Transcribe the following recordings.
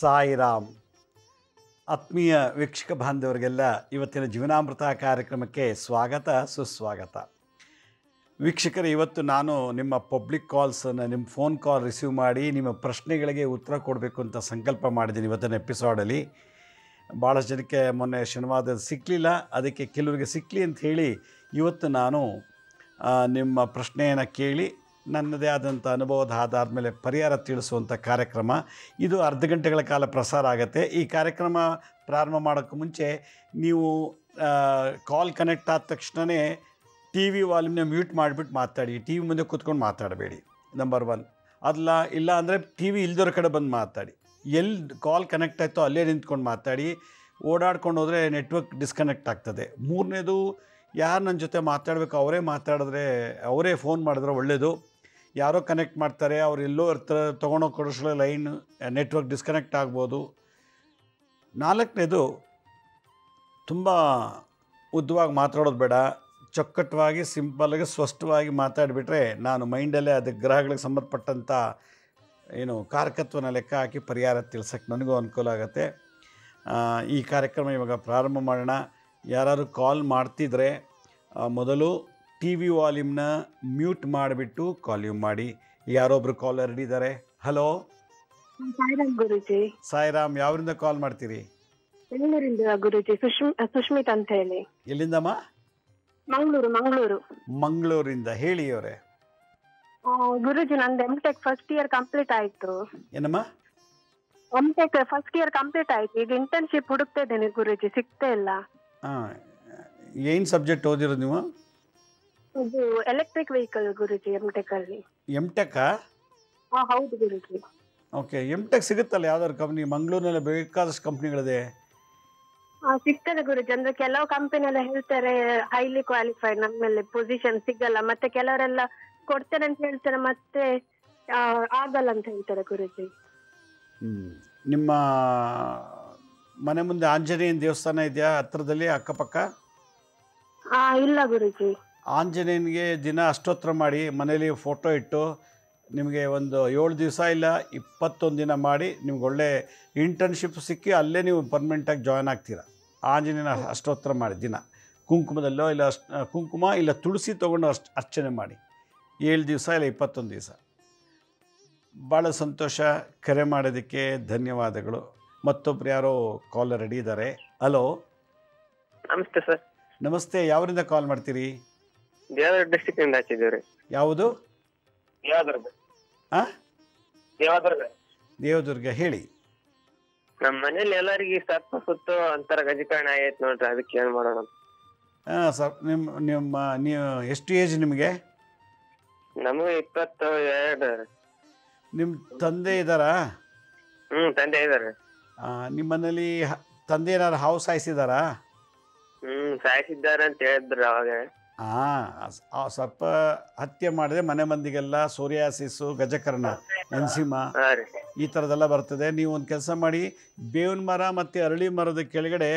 ಸಾಯಿರಾಮ್. ಆತ್ಮೀಯ ವೀಕ್ಷಕ ಬಾಂಧವರಿಗೆಲ್ಲ ಇವತ್ತಿನ ಜೀವನಾಮೃತ ಕಾರ್ಯಕ್ರಮಕ್ಕೆ ಸ್ವಾಗತ ಸುಸ್ವಾಗತ. ವೀಕ್ಷಕರೇ, ಇವತ್ತು ನಾನು ನಿಮ್ಮ ಪಬ್ಲಿಕ್ ಕಾಲ್ಸನ್ನು, ನಿಮ್ಮ ಫೋನ್ ಕಾಲ್ ರಿಸೀವ್ ಮಾಡಿ ನಿಮ್ಮ ಪ್ರಶ್ನೆಗಳಿಗೆ ಉತ್ತರ ಕೊಡಬೇಕು ಅಂತ ಸಂಕಲ್ಪ ಮಾಡಿದ್ದೀನಿ ಇವತ್ತಿನ ಎಪಿಸೋಡಲ್ಲಿ. ಭಾಳಷ್ಟು ಜನಕ್ಕೆ ಮೊನ್ನೆ ಶನಿವಾರ ಸಿಕ್ಕಲಿಲ್ಲ, ಅದಕ್ಕೆ ಕೆಲವರಿಗೆ ಸಿಕ್ಕಲಿ ಅಂತ ಹೇಳಿ ಇವತ್ತು ನಾನು ನಿಮ್ಮ ಪ್ರಶ್ನೆಯನ್ನು ಕೇಳಿ ನನ್ನದೇ ಆದಂಥ ಅನುಭವದ ಆಧಾರದ ಮೇಲೆ ಪರಿಹಾರ ತಿಳಿಸುವಂಥ ಕಾರ್ಯಕ್ರಮ ಇದು. ಅರ್ಧ ಗಂಟೆಗಳ ಕಾಲ ಪ್ರಸಾರ ಆಗುತ್ತೆ. ಈ ಕಾರ್ಯಕ್ರಮ ಪ್ರಾರಂಭ ಮಾಡೋಕ್ಕೆ ಮುಂಚೆ ನೀವು ಕಾಲ್ ಕನೆಕ್ಟ್ ಆದ ತಕ್ಷಣವೇ ಟಿ ವಿ ವಾಲ್ಯೂಮ್ನ ಮ್ಯೂಟ್ ಮಾಡಿಬಿಟ್ಟು ಮಾತಾಡಿ. ಟಿ ವಿ ಮುಂದೆ ಕೂತ್ಕೊಂಡು ಮಾತಾಡಬೇಡಿ, ನಂಬರ್ 1. ಇಲ್ಲ ಅಂದರೆ ಟಿ ವಿ ಇಲ್ದೋರ ಕಡೆ ಬಂದು ಮಾತಾಡಿ. ಎಲ್ಲಿ ಕಾಲ್ ಕನೆಕ್ಟ್ ಆಯಿತೋ ಅಲ್ಲೇ ನಿಂತ್ಕೊಂಡು ಮಾತಾಡಿ. ಓಡಾಡ್ಕೊಂಡು ಹೋದರೆ ನೆಟ್ವರ್ಕ್ ಡಿಸ್ಕನೆಕ್ಟ್ ಆಗ್ತದೆ. ಮೂರನೇದು, ಯಾರು ನನ್ನ ಜೊತೆ ಮಾತಾಡಬೇಕು ಅವರೇ ಫೋನ್ ಮಾಡಿದ್ರೆ ಒಳ್ಳೆಯದು. ಯಾರೋ ಕನೆಕ್ಟ್ ಮಾಡ್ತಾರೆ, ಅವ್ರು ಎಲ್ಲೋ ಇರ್ತಾರೆ, ತೊಗೊಂಡೋಗಿ ಕೊಡಿಸೋ ಲೈನ್ ನೆಟ್ವರ್ಕ್ ಡಿಸ್ಕನೆಕ್ಟ್ ಆಗ್ಬೋದು. 4ನೇದು, ತುಂಬ ಉದ್ದವಾಗಿ ಮಾತಾಡೋದು ಬೇಡ. ಚೊಕ್ಕಟವಾಗಿ ಸಿಂಪಲ್ಲಾಗಿ ಸ್ಪಷ್ಟವಾಗಿ ಮಾತಾಡಿಬಿಟ್ರೆ ನಾನು ಮೈಂಡಲ್ಲೇ ಅದಕ್ಕೆ ಗ್ರಹಗಳಿಗೆ ಸಂಬಂಧಪಟ್ಟಂಥ ಕಾರಕತ್ವನ ಲೆಕ್ಕ ಹಾಕಿ ಪರಿಹಾರ ತಿಳ್ಸೋಕ್ಕೆ ನನಗೂ ಅನುಕೂಲ ಆಗುತ್ತೆ. ಈ ಕಾರ್ಯಕ್ರಮ ಇವಾಗ ಪ್ರಾರಂಭ ಮಾಡೋಣ. ಯಾರು ಕಾಲ್ ಮಾಡ್ತಿದ್ರೆ ಮೊದಲು ಟಿ ವಿ ವಾಲ್ಯೂಮ್ನ ಮ್ಯೂಟ್ ಮಾಡಿಬಿಟ್ಟು ಕಾಲ್ಯೂಮ್ ಮಾಡಿ. ಯಾರೊಬ್ಬರು ಕಾಲರ್ ಇದ್ದಾರೆ. ಹಲೋ ಸಾಯಿರಾಮ್ ಗುರುಜಿ. ಸಾಯಿರಾಮ್, ಯಾವರಿಂದ ಕಾಲ್ ಮಾಡ್ತೀರಿ? ಬೆಂಗಳೂರಿಂದ ಗುರುಜಿ. ಸುಷ್ಮಿತ್ ಅಂತ ಹೇಳಿ. ಎಲ್ಲಿಂದಮ್ಮ? ಮಂಗಳೂರಿಂದ. ಹೇಳಿ ಅವರೇ. ಗುರುಜಿ, ನಂದು ಎಂ.ಟೆಕ್ ಫಸ್ಟ್ ಇಯರ್ ಕಂಪ್ಲೀಟ್ ಆಯ್ತು. ಏನಮ್ಮ? ಎಂ.ಟೆಕ್ ಫಸ್ಟ್ ಇಯರ್ ಕಂಪ್ಲೀಟ್ ಆಯ್ತು. ಈಗ ಇಂಟರ್ನ್ಶಿಪ್ ಹುಡುಕ್ತಾ ಇದ್ದೇನೆ ಗುರುಜಿ, ಸಿಗ್ತಾ ಇಲ್ಲ. ಏನು ಸಬ್ಜೆಕ್ಟ್ ಓದಿರೋದು ನೀವು? ಇದು ಎಲೆಕ್ಟ್ರಿಕ್ ವೆಹಿಕಲ್ ಗುರುಜಿ, ಎಂ.ಟೆಕ್ ಅಲ್ಲಿ. ಎಂ.ಟೆಕ್ಕಾ? ಹೌದು ಗುರುಜಿ. ಓಕೆ, ಎಂ.ಟೆಕ್ ಸಿಗುತ್ತಲ್ಲ ಯಾವ್ದಾದ್ರು ಕಂಪ್ನಿ? ಮಂಗಳೂರಿನಲ್ಲಿ ಬೇಕಾದಷ್ಟು ಕಂಪ್ನಿಗಳಿದೆ. ಸಿಗ್ತದೆ ಗುರುಜಿ. ಅಂದ್ರೆ ಕೆಲವು ಕಂಪನಿ ಎಲ್ಲ ಹೇಳ್ತಾರೆ ಹೈಲಿ ಕ್ವಾಲಿಫೈಡ್, ನಮ್ಮೇಲೆ ಪೊಸಿಷನ್ ಸಿಗಲ್ಲ. ಮತ್ತೆ ಕೆಲವರೆಲ್ಲ ಕೊಡ್ತಾರೆ ಅಂತ ಹೇಳ್ತಾರೆ, ಮತ್ತೆ ಆಗಲ್ಲ ಅಂತ ಹೇಳ್ತಾರೆ ಗುರುಜಿ. ನಿಮ್ಮ ಮನೆ ಮುಂದೆ ಆಂಜನೇಯನ ದೇವಸ್ಥಾನ ಇದೆಯಾ ಹತ್ರದಲ್ಲಿ, ಅಕ್ಕಪಕ್ಕ? ಇಲ್ಲ ಗುರುಜಿ. ಆಂಜನೇಯನಿಗೆ ದಿನ ಅಷ್ಟೋತ್ರ ಮಾಡಿ, ಮನೇಲಿ ಫೋಟೋ ಇಟ್ಟು ನಿಮಗೆ ಒಂದು 7 ದಿವಸ ಇಲ್ಲ 21 ದಿನ ಮಾಡಿ ನಿಮ್ಗೆ ಒಳ್ಳೆ ಇಂಟರ್ನ್ಶಿಪ್ ಸಿಕ್ಕಿ ಅಲ್ಲೇ ನೀವು ಪರ್ಮನೆಂಟಾಗಿ ಜಾಯ್ನ್ ಆಗ್ತೀರ. ಆಂಜನೇಯನ ಅಷ್ಟೋತ್ರ ಮಾಡಿ ದಿನ ಕುಂಕುಮದಲ್ಲೋ ಇಲ್ಲ ಕುಂಕುಮ ಇಲ್ಲ ತುಳಸಿ ತೊಗೊಂಡು ಅರ್ಚನೆ ಮಾಡಿ 7 ದಿವಸ ಇಲ್ಲ 21 ದಿವಸ. ಭಾಳ ಸಂತೋಷ. ಕರೆ ಮಾಡೋದಕ್ಕೆ ಧನ್ಯವಾದಗಳು. ಮತ್ತೊಬ್ರು ಯಾರೋ ಕಾಲರ್ ರೆಡಿ ಇದ್ದಾರೆ. ಹಲೋ. ನಮಸ್ತೆ ಸರ್. ನಮಸ್ತೆ. ಯಾವರಿಂದ ಕಾಲ್ ಮಾಡ್ತೀರಿ? ದೇವದುರ್ಗ ಡಿಸ್ಟ್ರಿಕ್ಟ್ ಇಂದ ಹಚ್ಚಿದ್ದೀವಿ. ಯಾವುದು? ದೇವದುರ್ಗ. ದೇವದುರ್ಗ. ಹೇಳಿ. ನಮ್ಮ ಮನೇಲಿ ಎಲ್ಲರಿಗೆ ಸರ್ಪ ಸುತ್ತು ಅಂತರ ಗಜಕರಣ ಆಗೈತೆ ನೋಡ್ರಿ, ಅದಕ್ಕೆ ಏನ್ ಮಾಡೋಣ? ಸರ್, ನೀವು ಎಷ್ಟು ಏಜ್ ನಿಮಗೆ? ನಮಗೆ 22. ನಿಮ್ಮ ತಂದೆ ಇದ್ದಾರಾ? ತಂದೆ ಇದಾರೆ. ನಿಮ್ಮ ಮನೇಲಿ ತಂದೆ ಏನಾರು ಹಾವು ಸಾಯಿಸಿದಾರಾ? ಸಾಯಿಸಿದ್ದಾರೆ ಅಂತ ಹೇಳಿದ್ರು ಅವಾಗ. ಸರ್ಪ ಹತ್ಯೆ ಮಾಡಿದ್ರೆ ಮನೆ ಮಂದಿಗೆಲ್ಲ ಸೋರಿಯಾಸಿಸು, ಗಜಕರ್ಣ, ಎನ್ಸಿಮಾ ಈ ಥರದ್ದೆಲ್ಲ ಬರ್ತದೆ. ನೀವು ಒಂದು ಕೆಲಸ ಮಾಡಿ, ಬೇವಿನ ಮರ ಮತ್ತು ಅರಳಿ ಮರದ ಕೆಳಗಡೆ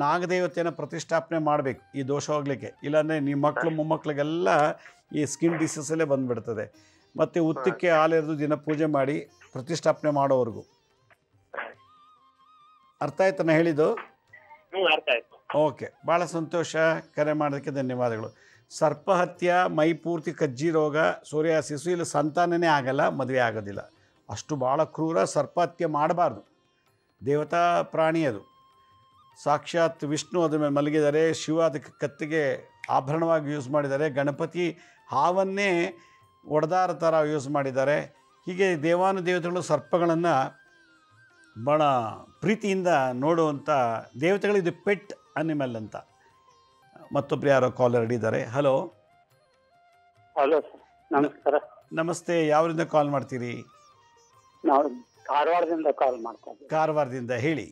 ನಾಗದೇವತೆಯನ್ನು ಪ್ರತಿಷ್ಠಾಪನೆ ಮಾಡಬೇಕು ಈ ದೋಷ ಹೋಗ್ಲಿಕ್ಕೆ. ಇಲ್ಲಾಂದರೆ ನಿಮ್ಮ ಮಕ್ಕಳು ಮೊಮ್ಮಕ್ಕಳಿಗೆಲ್ಲ ಈ ಸ್ಕಿನ್ ಡಿಸೀಸಲ್ಲೇ ಬಂದುಬಿಡ್ತದೆ. ಮತ್ತು ಉತ್ತಕ್ಕೆ ಹಾಲೆರೆದು ದಿನ ಪೂಜೆ ಮಾಡಿ ಪ್ರತಿಷ್ಠಾಪನೆ ಮಾಡೋವರೆಗೂ. ಅರ್ಥ ಆಯ್ತು ನಾನು ಹೇಳಿದ್ದು? ಅರ್ಥ ಆಯ್ತು. ಓಕೆ, ಭಾಳ ಸಂತೋಷ. ಕರೆ ಮಾಡೋದಕ್ಕೆ ಧನ್ಯವಾದಗಳು. ಸರ್ಪಹತ್ಯೆ, ಮೈ ಪೂರ್ತಿ ಕಜ್ಜಿ ರೋಗ, ಸೋರಿಯಾಸಿಸು, ಇಲ್ಲ ಸಂತಾನನೇ ಆಗಲ್ಲ, ಮದುವೆ ಆಗೋದಿಲ್ಲ. ಅಷ್ಟು ಭಾಳ ಕ್ರೂರ. ಸರ್ಪಹತ್ಯೆ ಮಾಡಬಾರ್ದು. ದೇವತಾ ಪ್ರಾಣಿ ಅದು. ಸಾಕ್ಷಾತ್ ವಿಷ್ಣು ಅದ್ರ ಮೇಲೆ ಮಲಗಿದ್ದಾರೆ. ಶಿವ ಅದಕ್ಕೆ ಕತ್ತಿಗೆ ಆಭರಣವಾಗಿ ಯೂಸ್ ಮಾಡಿದ್ದಾರೆ. ಗಣಪತಿ ಹಾವನ್ನೇ ಒಡೆದಾರ ಥರ ಯೂಸ್ ಮಾಡಿದ್ದಾರೆ. ಹೀಗೆ ದೇವಾನುದೇವತೆಗಳು ಸರ್ಪಗಳನ್ನು ಭಾಳ ಪ್ರೀತಿಯಿಂದ ನೋಡುವಂಥ ದೇವತೆಗಳು. ಇದು ಪೆಟ್ ಅನಿಮಲ್ ಅಂತ. ಮತ್ತೊಬ್ರು ಯಾರೋ ಕಾಲರ್ ಹಿಡಿದ್ದಾರೆ. ಹಲೋ. ಹಲೋ ಸರ್, ನಮಸ್ಕಾರ. ನಮಸ್ತೆ. ಯಾವರಿಂದ ಕಾಲ್ ಮಾಡ್ತೀರಿ? ನಾವು ಧಾರವಾಡದಿಂದ ಕಾಲ್ ಮಾಡ್ತಾ ಇದ್ದೀವಿ. ಕಾರವಾರದಿಂದ. ಹೇಳಿ.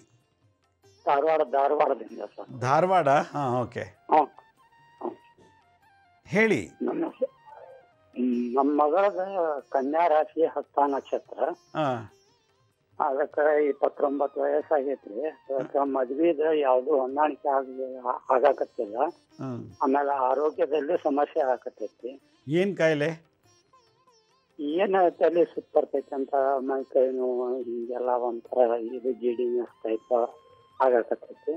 ಧಾರವಾಡದಿಂದ ಸರ್. ಧಾರವಾಡ? ಹಾಂ, ಓಕೆ. ಹೇಳಿ. ನಮ್ಮ ಮಗಳದ ಕನ್ಯಾ ರಾಶಿ ಹಸ್ತ ನಕ್ಷತ್ರ. ಅದಕ್ಕೆ 29 ವಯಸ್ಸಾಗೈತ್ರಿ. ಅದಕ್ಕೆ ಮದ್ವಿದ ಯಾವ್ದು ಹೊಂದಾಣಿಕೆ ಆಗಾಕತ್ತಿಲ್ಲ. ಆಮೇಲೆ ಆರೋಗ್ಯದಲ್ಲಿ ಸಮಸ್ಯೆ ಆಗಕತ್ತೈತಿ. ಏನ್ ಕಾಯಿಲೆ? ಏನು ತಲೆ ಸುತ್ತ ಬರ್ತೈತೆ ಅಂತ ಮೈ ಕೈ ನೋವು ಹಿಂಗೆಲ್ಲ ಒಂಥರ ಇದು ಜಿಡಿನೆಸ್ ಟೈಪ್ ಆಗಕತ್ತೈತಿ.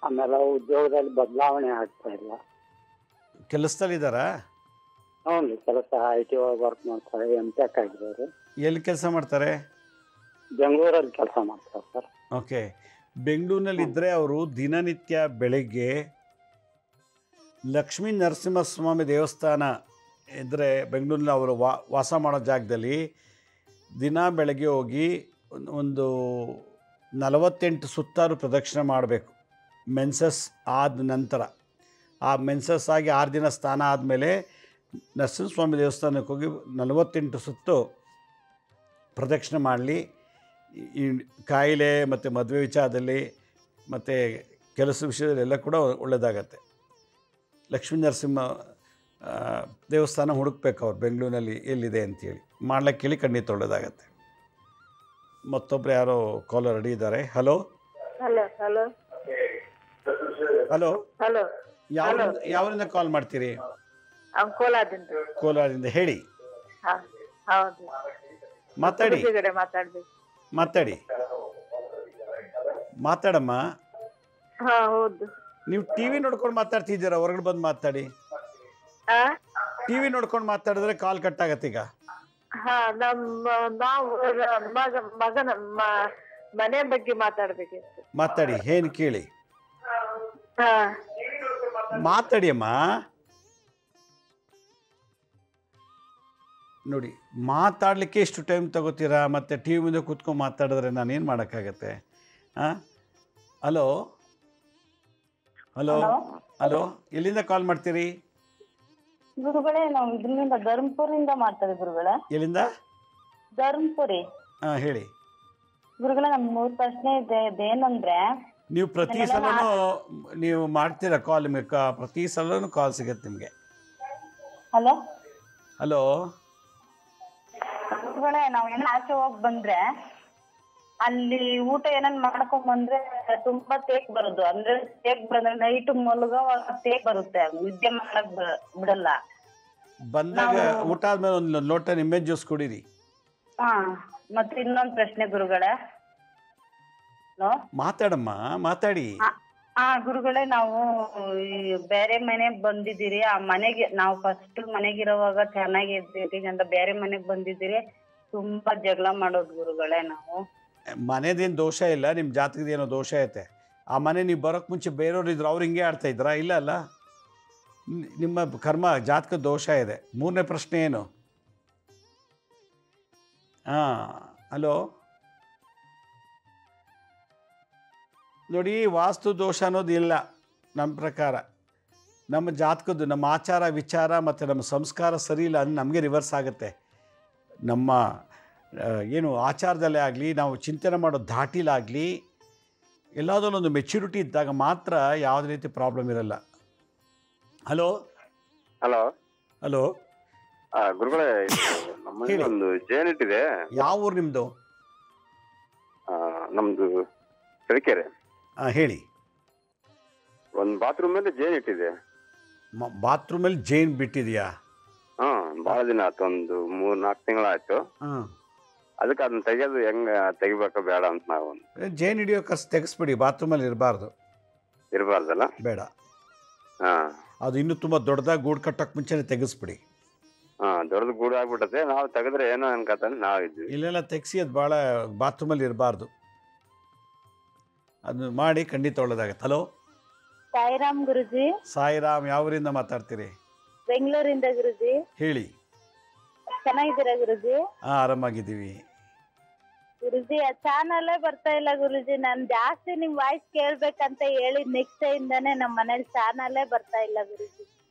ಆಮೇಲೆ ಉದ್ಯೋಗದಲ್ಲಿ ಬದಲಾವಣೆ ಆಗ್ತಾ ಇಲ್ಲ. ಕೆಲಸದಲ್ಲಿದ್ದಾರಾ? ಹ್ಞೂ ರೀ, ಕೆಲಸ IT ಒಳಗೆ ವರ್ಕ್ ಮಾಡ್ತಾರೆ, MTech ಆಗಿದ್ದಾರೆ. ಎಲ್ಲಿ ಕೆಲಸ ಮಾಡ್ತಾರೆ? ಬೆಂಗಳೂರಲ್ಲಿ ಕೆಲಸ ಮಾಡ್ತಾರೆ ಸರ್. ಓಕೆ. ಬೆಂಗಳೂರಿನಲ್ಲಿದ್ದರೆ ಅವರು ದಿನನಿತ್ಯ ಬೆಳಗ್ಗೆ ಲಕ್ಷ್ಮೀ ನರಸಿಂಹಸ್ವಾಮಿ ದೇವಸ್ಥಾನ ಇದ್ದರೆ ಬೆಂಗಳೂರಿನಲ್ಲಿ ಅವರು ವಾಸ ಮಾಡೋ ಜಾಗದಲ್ಲಿ ದಿನ ಬೆಳಗ್ಗೆ ಹೋಗಿ ಒಂದು 48 ಸುತ್ತಾರು ಪ್ರದಕ್ಷಿಣೆ ಮಾಡಬೇಕು ಮೆನ್ಸಸ್ ಆದ ನಂತರ. ಆ ಮೆನ್ಸಸ್ ಆಗಿ 6 ದಿನ ಸ್ನಾನ ಆದಮೇಲೆ ನರಸಿಂಹಸ್ವಾಮಿ ದೇವಸ್ಥಾನಕ್ಕೆ ಹೋಗಿ 48 ಸುತ್ತು ಪ್ರದಕ್ಷಿಣೆ ಮಾಡಲಿ. ಈ ಕಾಯಿಲೆ ಮತ್ತು ಮದುವೆ ವಿಚಾರದಲ್ಲಿ ಮತ್ತು ಕೆಲಸ ವಿಷಯದಲ್ಲಿ ಎಲ್ಲ ಕೂಡ ಒಳ್ಳೆಯದಾಗತ್ತೆ. ಲಕ್ಷ್ಮೀ ನರಸಿಂಹ ದೇವಸ್ಥಾನ ಹುಡುಕ್ಬೇಕು ಅವ್ರು ಬೆಂಗಳೂರಿನಲ್ಲಿ ಎಲ್ಲಿದೆ ಅಂಥೇಳಿ ಮಾಡ್ಲಿಕ್ಕೆ ಕೇಳಿ ಖಂಡಿತ ಒಳ್ಳೆಯದಾಗತ್ತೆ. ಮತ್ತೊಬ್ಬರು ಯಾರೋ ಕಾಲರ್ ರೆಡಿ ಇದ್ದಾರೆ. Hello hello hello hello hello. ಯಾವರಿಂದ ಕಾಲ್ ಮಾಡ್ತೀರಿ? ಕೋಲಾರದಿಂದ. ಕೋಲಾರದಿಂದ. ಹೇಳಿ, ಹೌದು, ಮಾತಾಡಿ ಮಾತಾಡ್ಬೇಕು. ಮಾತಾಡಮ್ಮ. ಹೌದು. ನೀವು ಟಿವಿ ನೋಡ್ಕೊಂಡು ಮಾತಾಡ್ತಿದ್ದೀರಾ? ಹೊರಗಡೆ ಬಂದು ಮಾತಾಡಿ. ಟಿವಿ ನೋಡ್ಕೊಂಡು ಮಾತಾಡಿದ್ರೆ ಕಾಲ್ ಕಟ್ ಆಗತ್ತೆ. ಈಗ ನಾವು ಮಗನ ಮನೆ ಬಗ್ಗೆ ಮಾತಾಡ್ಬೇಕಿತ್ತು. ಮಾತಾಡಿ, ಏನು ಕೇಳಿ, ಮಾತಾಡಿ ಅಮ್ಮ. ನೋಡಿ, ಮಾತಾಡಲಿಕ್ಕೆ ಎಷ್ಟು ಟೈಮ್ ತಗೋತೀರಾ? ಮತ್ತು ಟಿ ವಿ ಮುಂದೆ ಕೂತ್ಕೊಂಡು ಮಾತಾಡಿದ್ರೆ ನಾನೇನು ಮಾಡೋಕ್ಕಾಗತ್ತೆ? ಹಲೋ ಹಲೋ ಹಲೋ, ಎಲ್ಲಿಂದ ಕಾಲ್ ಮಾಡ್ತೀರಿ? ಗುರುಗಳೇ, ನಾವು ಇದರಿಂದ ಧರ್ಮಪುರಿಂದ ಮಾಡ್ತಾರೆ ಗುರುಗಳೇ. ಎಲ್ಲಿಂದ? ಧರ್ಮಪುರಿ. ಹೇಳಿ ಗುರುಗಳೇ, ನಮ್ 3 ಪ್ರಶ್ನೆ ಇದೆ. ಇದೇನಂದ್ರೆ, ನೀವು ಪ್ರತಿ ಸಲನೂ ನೀವು ಮಾಡ್ತೀರಾ ಕಾಲ್? ನಿಮಗೆ ಪ್ರತಿ ಸಲನೂ ಕಾಲ್ ಸಿಗತ್ತೆ ನಿಮಗೆ. ಹಲೋ ಹಲೋ ಗುರುಗಳೇ, ನಾವ್ ಏನೋ ಆಚೆ ಹೋಗಿ ಬಂದ್ರೆ ಅಲ್ಲಿ ಊಟ ಏನನ್ ಮಾಡ್ಕೊಂಡ್ ಬಂದ್ರೆ ತುಂಬಾ ತೇಕ್ ಬರೋದು. ಅಂದ್ರೆ ತೇಕ್ ಬಂದ್ರೆ ನೈಟ್ ಮಲಗೋ ತೇಕ್ ಬರುತ್ತೆ, ನಿದ್ದೆ ಮಾಡಕ್ ಬಿಡಲ್ಲ. ಬಂದಾಗ ಊಟ ಆದ್ಮೇಲೆ ಒಂದು ಲೋಟ ನಿಂಬೆ ಜ್ಯೂಸ್ ಕುಡೀರಿ. ಮತ್ತೆ ಇನ್ನೊಂದ್ ಪ್ರಶ್ನೆ ಗುರುಗಳೇ. ಮಾತಾಡಮ್ಮ, ಮಾತಾಡಿ. ಗುರುಗಳೇ, ನಾವು ಬೇರೆ ಮನೆಗ್ ಬಂದಿದ್ದೀರಿ. ಆ ಮನೆಗೆ ನಾವು ಫಸ್ಟ್ ಮನೆಗಿರೋವಾಗ ಚೆನ್ನಾಗಿದ್ದೀರಿ ಅಂತ ಬೇರೆ ಮನೆಗ್ ಬಂದಿದ್ದೀರಿ. ತುಂಬಾ ಜಗಳ ಮಾಡೋದು ಗುರುಗಳೇ ನಾವು. ಮನೆದೇನು ದೋಷ ಇಲ್ಲ, ನಿಮ್ಮ ಜಾತಕದೇನೋ ದೋಷ ಐತೆ. ಆ ಮನೆ ನೀವು ಬರೋಕ್ಕೆ ಮುಂಚೆ ಬೇರೆಯವ್ರು ಇದ್ರು, ಅವ್ರು ಹಿಂಗೆ ಆಡ್ತಾ ಇದ್ರಾ? ಇಲ್ಲ ಅಲ್ಲ, ನಿಮ್ಮ ಕರ್ಮ ಜಾತಕ ದೋಷ ಇದೆ. 3ನೇ ಪ್ರಶ್ನೆ ಏನು? ಹಲೋ ನೋಡಿ, ವಾಸ್ತು ದೋಷ ಅನ್ನೋದು ಇಲ್ಲ ನಮ್ಮ ಪ್ರಕಾರ. ನಮ್ಮ ಜಾತಕದ್ದು, ನಮ್ಮ ಆಚಾರ ವಿಚಾರ ಮತ್ತು ನಮ್ಮ ಸಂಸ್ಕಾರ ಸರಿ ಇಲ್ಲ ಅಂದ್ರೆ ನಮಗೆ ರಿವರ್ಸ್ ಆಗುತ್ತೆ. ನಮ್ಮ ಏನು ಆಚಾರದಲ್ಲೇ ಆಗಲಿ, ನಾವು ಚಿಂತನೆ ಮಾಡೋ ಧಾಟಿಲಾಗಲಿ, ಎಲ್ಲದರಲ್ಲೊಂದು ಮೆಚ್ಯೂರಿಟಿ ಇದ್ದಾಗ ಮಾತ್ರ ಯಾವುದೇ ರೀತಿ ಪ್ರಾಬ್ಲಮ್ ಇರಲ್ಲ. ಹಲೋ ಹಲೋ ಹಲೋ ಗುರುಗಳೇ, ನಮ್ಮಲ್ಲಿ ಒಂದು ಜೇನ್ ಇಟ್ಟಿದೆ. ಯಾವ ಊರು ನಿಮ್ಮದು? ನಮ್ದು ತರೀಕೆರೆ. ಹೇಳಿ. ಒಂದು ಬಾತ್ರೂಮಲ್ಲಿ ಜೇನ್ ಇಟ್ಟಿದೆ. ಬಾತ್ರೂಮಲ್ಲಿ ಜೇನ್ ಬಿಟ್ಟಿದೆಯಾ? ಭಾಳ ದಿನ ಆಯ್ತು, ಒಂದು 3-4 ತಿಂಗಳಾಯ್ತು. ಅದಕ್ಕೆ ಅದನ್ನ ತೆಗೆದು ಹೆಂಗ ತೆಗಿಬೇಕ ಬೇಡ ಅಂತ ನಾವು. ಜೇನ್ ಹಿಡಿಯೋ ಕಸ್ ತೆಗಿಸ್ಬಿಡಿ, ಬಾತ್ರೂಮಲ್ಲಿ ಇರಬಾರ್ದಲ್ಲ? ಬೇಡ. ಅದು ಇನ್ನೂ ತುಂಬ ದೊಡ್ಡದಾಗಿ ಗೂಡು ಕಟ್ಟೋಕೆ ಮುಂಚೆನೆ ತೆಗಿಸ್ಬಿಡಿ. ದೊಡ್ಡದು ಗೂಡು ಆಗ್ಬಿಟ್ಟದೆ. ನಾವು ತೆಗೆದ್ರೆ ಏನೋ ಅನ್ಕತಾನೆ ನಾವು ಇದ್ವಿ. ಇಲ್ಲೆಲ್ಲ ತೆಗಿಸಿ, ಅದು ಭಾಳ ಬಾತ್ರೂಮಲ್ಲಿ ಇರಬಾರ್ದು. ಅದನ್ನ ಮಾಡಿ, ಖಂಡಿತ ಒಳ್ಳೆದಾಗತ್ತೆ. ಹಲೋ ಸಾಯಿರಾಮ್ ಗುರುಜಿ. ಸಾಯಿರಾಮ್. ಯಾವೂರಿಂದ ಮಾತಾಡ್ತೀರಿ? ಬೆಂಗಳೂರಿಂದ ಗುರುಜಿ. ಹೇಳಿ. ಚೆನ್ನಾಗಿದ್ದೀರಾ ಗುರುಜಿ? ಆರಾಮಾಗಿದ್ದೀವಿ ಗುರುಜಿ. ಆ ಚಾನಲ್ಲೇ ಬರ್ತಾ ಇಲ್ಲ ಗುರುಜಿ. ನಾನ್ ಜಾಸ್ತಿ ನಿಮ್ ವಾಯ್ಸ್ ಕೇಳ್ಬೇಕಂತ ಹೇಳಿ ನೆಕ್ಸ್ಟ್ ಇಂದಾನೆ ನಮ್ಮ ಮನೇಲಿ ಚಾನಲ್ಲೇ ಬರ್ತಾ ಇಲ್ಲ ಗುರುಜಿ.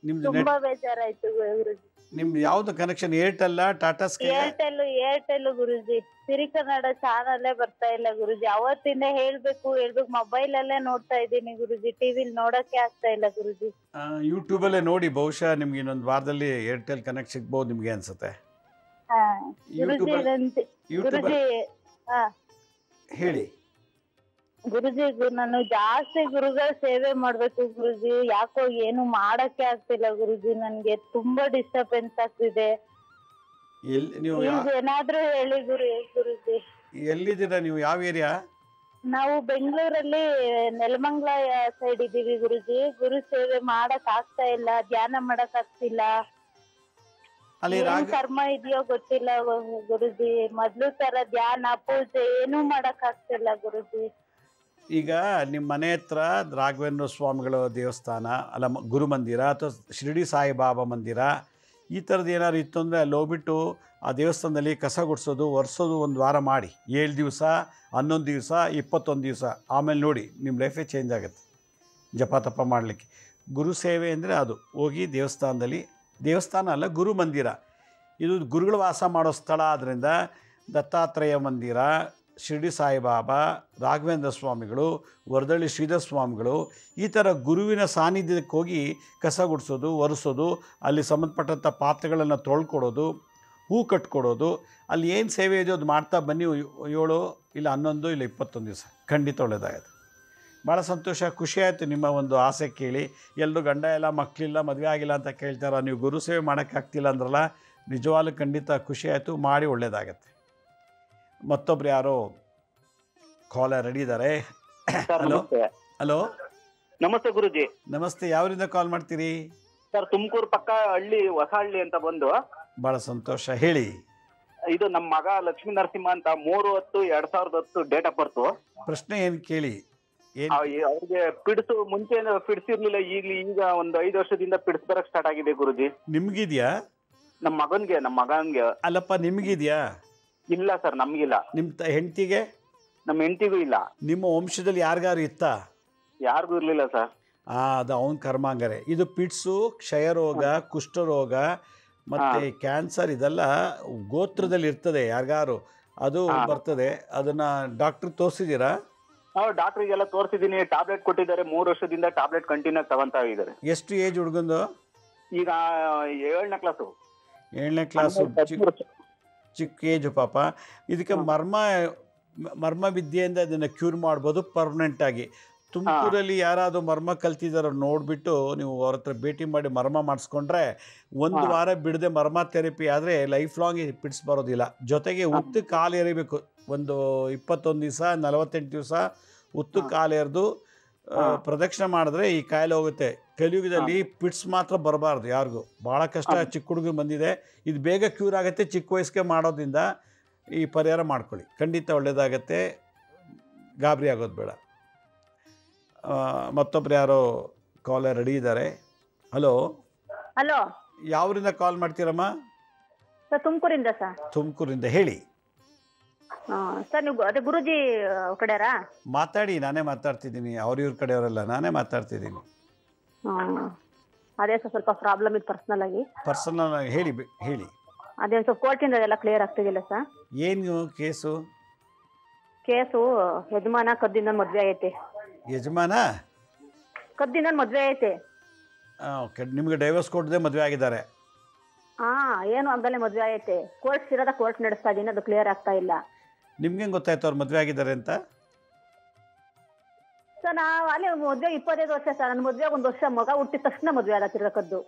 ತುಂಬಾ ಬೇಜಾರಾಯ್ತು ಗುರುಜಿ. ನಿಮ್ದು ಯಾವ್ದು ಕನೆಕ್ಷನ್? ಏರ್ಟೆಲ್, ಟಾಟಾ ಸ್ಕೈ? ಏರ್ಟೆಲ್ ಗುರುಜಿ. ಸಿರಿ ಕನ್ನಡ ಚಾನಲ್ಲೇ ಬರ್ತಾ ಇಲ್ಲ ಗುರುಜಿ. ಅವತ್ತಿಂದ ಹೇಳ್ಬೇಕು ಮೊಬೈಲ್ ಅಲ್ಲೇ ನೋಡ್ತಾ ಇದ್ದೀನಿ ಗುರುಜಿ. ಟಿವಿಲಿ ನೋಡಕ್ಕೆ ಆಗ್ತಾ ಇಲ್ಲ ಗುರುಜಿ. ಯೂಟ್ಯೂಬಲ್ಲೇ ನೋಡಿ. ಬಹುಶಃ ನಿಮ್ಗೆ ಇನ್ನೊಂದು ವಾರದಲ್ಲಿ ಏರ್ಟೆಲ್ ಕನೆಕ್ಟ್ ಸಿಗ್ಬೋದು ನಿಮ್ಗೆ ಅನ್ಸುತ್ತೆ. ಗುರುಜಿ ಹೇಳಿ. ಗುರುಜಿ, ನಾನು ಜಾಸ್ತಿ ಗುರುಗಳ ಸೇವೆ ಮಾಡ್ಬೇಕು ಗುರುಜಿ. ಯಾಕೋ ಏನು ಮಾಡಕ್ಕೆ ಆಗ್ತಿಲ್ಲ ಗುರುಜಿ. ನನ್ಗೆ ತುಂಬಾ ಡಿಸ್ಟರ್ಬೆನ್ಸ್ ಆಗ್ತಿದೆ. ಎಲ್ಲಿ ನೀವು ಈಗ ಏನಾದ್ರೂ ಹೇಳಿ ಗುರುಜಿ. ಎಲ್ಲಿದ್ದೀರಾ ನೀವು? ಯಾವ ಏರಿಯಾ? ನಾವು ಬೆಂಗಳೂರಲ್ಲಿ ನೆಲಮಂಗಲ ಸೈಡ್ ಇದ್ದೀವಿ ಗುರುಜಿ. ಗುರು ಸೇವೆ ಮಾಡಕ್ ಆಗ್ತಾ ಇಲ್ಲ, ಧ್ಯಾನ ಮಾಡಕ್ ಆಗ್ತಿಲ್ಲ. ಅಲ್ಲಿ ಏನ್ ಕರ್ಮ ಇದೆಯೋ ಗೊತ್ತಿಲ್ಲ ಗುರುಜಿ. ಮೊದ್ಲು ತರ ಧ್ಯಾನ ಪೂಜೆ ಏನೂ ಮಾಡಕ್ ಆಗ್ತಿಲ್ಲ ಗುರುಜಿ. ಈಗ ನಿಮ್ಮ ಮನೆ ಹತ್ರ ರಾಘವೇಂದ್ರ ಸ್ವಾಮಿಗಳ ದೇವಸ್ಥಾನ ಅಲ್ಲ ಗುರುಮಂದಿರ ಅಥವಾ ಶಿರಡಿ ಸಾಯಿಬಾಬಾ ಮಂದಿರ ಈ ಥರದ್ದು ಏನಾದ್ರು ಇತ್ತು ಅಂದರೆ ಅಲ್ಲಿ ಹೋಗ್ಬಿಟ್ಟು ಆ ದೇವಸ್ಥಾನದಲ್ಲಿ ಕಸ ಗುಡಿಸೋದು ಒರೆಸೋದು ಒಂದು ವಾರ ಮಾಡಿ, 7 ದಿವಸ 11 ದಿವಸ 21 ದಿವಸ, ಆಮೇಲೆ ನೋಡಿ ನಿಮ್ಮ ಲೈಫೇ ಚೇಂಜ್ ಆಗುತ್ತೆ ಜಪ ತಪ ಮಾಡಲಿಕ್ಕೆ. ಗುರು ಸೇವೆ ಅಂದರೆ ಅದು ಹೋಗಿ ದೇವಸ್ಥಾನದಲ್ಲಿ, ದೇವಸ್ಥಾನ ಅಲ್ಲ ಗುರು ಮಂದಿರ, ಇದು ಗುರುಗಳು ವಾಸ ಮಾಡೋ ಸ್ಥಳ. ಆದ್ದರಿಂದ ದತ್ತಾತ್ರೇಯ ಮಂದಿರ, ಶಿರಡಿ ಸಾಯಿಬಾಬಾ, ರಾಘವೇಂದ್ರ ಸ್ವಾಮಿಗಳು, ವರದಳ್ಳಿ ಶ್ರೀಧರ ಸ್ವಾಮಿಗಳು, ಈ ಥರ ಗುರುವಿನ ಸಾನ್ನಿಧ್ಯಕ್ಕೆ ಹೋಗಿ ಕಸ ಗುಡಿಸೋದು ಒರೆಸೋದು, ಅಲ್ಲಿ ಸಂಬಂಧಪಟ್ಟಂಥ ಪಾತ್ರೆಗಳನ್ನು ತೊಳ್ಕೊಡೋದು, ಹೂ ಕಟ್ಕೊಡೋದು, ಅಲ್ಲಿ ಏನು ಸೇವೆ ಇದೆಯೋ ಅದು ಮಾಡ್ತಾ ಬನ್ನಿ. 7 ಇಲ್ಲ 11 ಇಲ್ಲ 21 ದಿವಸ ಖಂಡಿತ ಒಳ್ಳೆಯದಾಗುತ್ತೆ. ಭಾಳ ಸಂತೋಷ, ಖುಷಿ ಆಯಿತು ನಿಮ್ಮ ಒಂದು ಆಸೆ ಕೇಳಿ. ಎಲ್ಲರೂ ಗಂಡ ಇಲ್ಲ ಮಕ್ಕಳಿಲ್ಲ ಮದುವೆ ಆಗಿಲ್ಲ ಅಂತ ಕೇಳ್ತಾರ, ನೀವು ಗುರು ಸೇವೆ ಮಾಡೋಕ್ಕಾಗ್ತಿಲ್ಲ ಅಂದ್ರಲ್ಲ, ನಿಜವಾಗ್ಲೂ ಖಂಡಿತ ಖುಷಿ ಆಯಿತು, ಮಾಡಿ ಒಳ್ಳೆಯದಾಗತ್ತೆ. ಮತ್ತೊಬ್ರು ಯಾರೋ ಕಾಲರ್ ರೆಡಿ ಇದ್ದಾರೆ. ಹಲೋ ಹಲೋ ನಮಸ್ತೆ ಗುರುಜಿ. ನಮಸ್ತೆ, ಯಾವರಿಂದ ಕಾಲ್ ಮಾಡ್ತೀರಿ? ಸರ್, ತುಮಕೂರು ಪಕ್ಕ ಹಳ್ಳಿ ಹೊಸಹಳ್ಳಿ ಅಂತ ಬಂದು. ಭಾಳ ಸಂತೋಷ, ಹೇಳಿ. ಇದು ನಮ್ಮ ಮಗ ಲಕ್ಷ್ಮೀ ನರಸಿಂಹ ಅಂತ 3/10/2010 ಡೇಟ್ ಆಫ್ ಬರ್ತು. ಪ್ರಶ್ನೆ ಏನು ಕೇಳಿ. ಅವ್ರಿಗೆ ಪಿಡ್ಸು ಮುಂಚೆ ಪಿಡ್ಸಿರ್ಲಿಲ್ಲ, ಈಗ ಒಂದು 5 ವರ್ಷದಿಂದ ಪಿಡ್ಸ್ ಬರಕ್ ಸ್ಟಾರ್ಟ್ ಆಗಿದೆ ಗುರುಜಿ. ನಿಮ್ಗಿದ್ಯಾ? ನಮ್ಮ ಮಗನ್ಗೆ. ಅಲ್ಲಪ್ಪ, ನಿಮ್ಗಿದ್ಯಾ? ಇಲ್ಲ ಸರ್, ನಮ್ಗಿಲ್ಲ. ನಿಮ್ಮ ಹೆಂಡತಿಗೆ? ನಮ್ಮ ಹೆಂಡತಿಗೂ ಇಲ್ಲ. ನಿಮ್ಮ ವಂಶದಲ್ಲಿ ಯಾರಿಗಾರು ಇತ್ತಾ? ಯಾರಿಗೂ ಇರ್ಲಿಲ್ಲ ಸರ್. ಅದು ಅವನ ಕರ್ಮಾಂಗರೆ. ಇದು ಪಿಡ್ಸು, ಕ್ಷಯರೋಗ, ಕುಷ್ಠರೋಗ ಮತ್ತು ಕ್ಯಾನ್ಸರ್ ಇದೆಲ್ಲ ಗೋತ್ರದಲ್ಲಿ ಇರ್ತದೆ ಯಾರಿಗಾರು, ಅದು ಬರ್ತದೆ. ಅದನ್ನು ಡಾಕ್ಟ್ರ್ ತೋರಿಸಿದ್ದೀರಾ? ಡಾಕ್ಟ್ರಿಗೆಲ್ಲ ತೋರಿಸಿದ್ದೀನಿ, ಟ್ಯಾಬ್ಲೆಟ್ ಕೊಟ್ಟಿದ್ದಾರೆ. 3 ವರ್ಷದಿಂದ ಟ್ಯಾಬ್ಲೆಟ್ ಕಂಟಿನ್ಯೂ ತಗೊಂತಾ ಇದ್ದಾರೆ. ಎಷ್ಟು ಏಜ್ ಹುಡುಗಂದು? ಈಗ 7ನೇ ಕ್ಲಾಸು. 7ನೇ ಕ್ಲಾಸು, ಚಿಕ್ಕ ಏಜು ಪಾಪ. ಇದಕ್ಕೆ ಮರ್ಮ ವಿದ್ಯೆಯಿಂದ ಅದನ್ನು ಕ್ಯೂರ್ ಮಾಡ್ಬೋದು ಪರ್ಮನೆಂಟಾಗಿ. ತುಮಕೂರಲ್ಲಿ ಯಾರಾದರೂ ಮರ್ಮ ಕಲ್ತಿದ್ದಾರೋ ನೋಡಿಬಿಟ್ಟು ನೀವು ಅವ್ರ ಹತ್ರ ಭೇಟಿ ಮಾಡಿ ಮರ್ಮ ಮಾಡಿಸ್ಕೊಂಡ್ರೆ 1 ವಾರ ಬಿಡದೆ ಮರ್ಮ ಥೆರಪಿ ಆದರೆ ಲೈಫ್ ಲಾಂಗ್ ಪಿಡ್ಸ್ ಬರೋದಿಲ್ಲ. ಜೊತೆಗೆ ಉತ್ತು ಕಾಲು ಎರಿಬೇಕು, ಒಂದು 21 ದಿವಸ 48 ದಿವಸ ಉತ್ತು ಕಾಲು ಎರೆದು ಪ್ರದಕ್ಷಿಣೆ ಮಾಡಿದ್ರೆ ಈ ಕಾಯಿಲೆ ಹೋಗುತ್ತೆ. ಕಲಿಯುಗದಲ್ಲಿ ಪಿಡ್ಸ್ ಮಾತ್ರ ಬರಬಾರ್ದು ಯಾರಿಗೂ, ಭಾಳ ಕಷ್ಟ. ಚಿಕ್ಕ ಹುಡುಗ ಬಂದಿದೆ, ಇದು ಬೇಗ ಕ್ಯೂರ್ ಆಗುತ್ತೆ. ಚಿಕ್ಕ ವಯಸ್ಸಿಗೆ ಮಾಡೋದ್ರಿಂದ ಈ ಪರಿಹಾರ ಮಾಡ್ಕೊಳ್ಳಿ, ಖಂಡಿತ ಒಳ್ಳೆಯದಾಗತ್ತೆ, ಗಾಬರಿ ಆಗೋದು ಬೇಡ. ಮತ್ತೊಬ್ರು ಯಾರೋ ಕಾಲರ್ ರೆಡಿ ಇದ್ದಾರೆ. ಹಲೋ ಹಲೋ, ಯಾವರಿಂದ ಕಾಲ್ ಮಾಡ್ತೀರಮ್ಮ? ಸರ್, ತುಮಕೂರಿಂದ ಸರ್. ತುಮಕೂರಿಂದ, ಹೇಳಿ. ಸರ್, ನೀವು ಅದೇ ಗುರುಜಿ ಕಡೆಯರಾ? ಮಾತಾಡಿ, ನಾನೇ ಮಾತಾಡ್ತಿದ್ದೀನಿ, ಇವ್ರ ಕಡೆಯವರೆಲ್ಲ ನಾನೇ ಮಾತಾಡ್ತಿದ್ದೀನಿ. ಅದೇ ಸರ್, ಸ್ವಲ್ಪ ಪ್ರಾಬ್ಲಮ್ ಇದೆ ಪರ್ಸನಲ್ ಆಗಿ. ಪರ್ಸನಲ್ ಆಗಿ ಹೇಳಿ ಹೇಳಿ. ಅದೇ ಸ್ವಲ್ಪ ಕೋರ್ಟಿಂದ ಅದೆಲ್ಲ ಕ್ಲಿಯರ್ ಆಗ್ತಿದಿಲ್ಲ ಸರ್. ಏನು ಕೇಸು? ಯಜಮಾನ ಕದ್ದಿಂದ ಮದುವೆ ಐತೆ. ಯಜಮಾನ ಕದ್ದಿಂದ ಮದುವೆ ಐತೆ. ಓಕೆ, ನಿಮಗೆ ಡೈವರ್ಸ್ ಕೊಡದೆ ಮದುವೆ ಆಗಿದ್ದಾರೆ? ಏನು ಆಗಲೇ ಮದುವೆ ಐತೆ. ಕೋರ್ಟ್ ನಡೆಸ್ತಾ ಇದ್ದೀನಿ, ಅದು ಕ್ಲಿಯರ್ ಆಗ್ತಾ ಇಲ್ಲ. ನಿಮ್ಗೆ ಗೊತ್ತಾಯ್ತು ಅವ್ರು ಮದುವೆ ಆಗಿದ್ದಾರೆ ಅಂತ? ಸರ್, ನಾವು ಅಲ್ಲಿ ಮದುವೆ 25 ವರ್ಷ ಸರ್. ನನ್ನ ಮದುವೆ 1 ವರ್ಷ, ಮಗ ಹುಟ್ಟಿದ ತಕ್ಷಣ ಮದುವೆ ಆದ ತಿರ್ಗಕದ್ದು.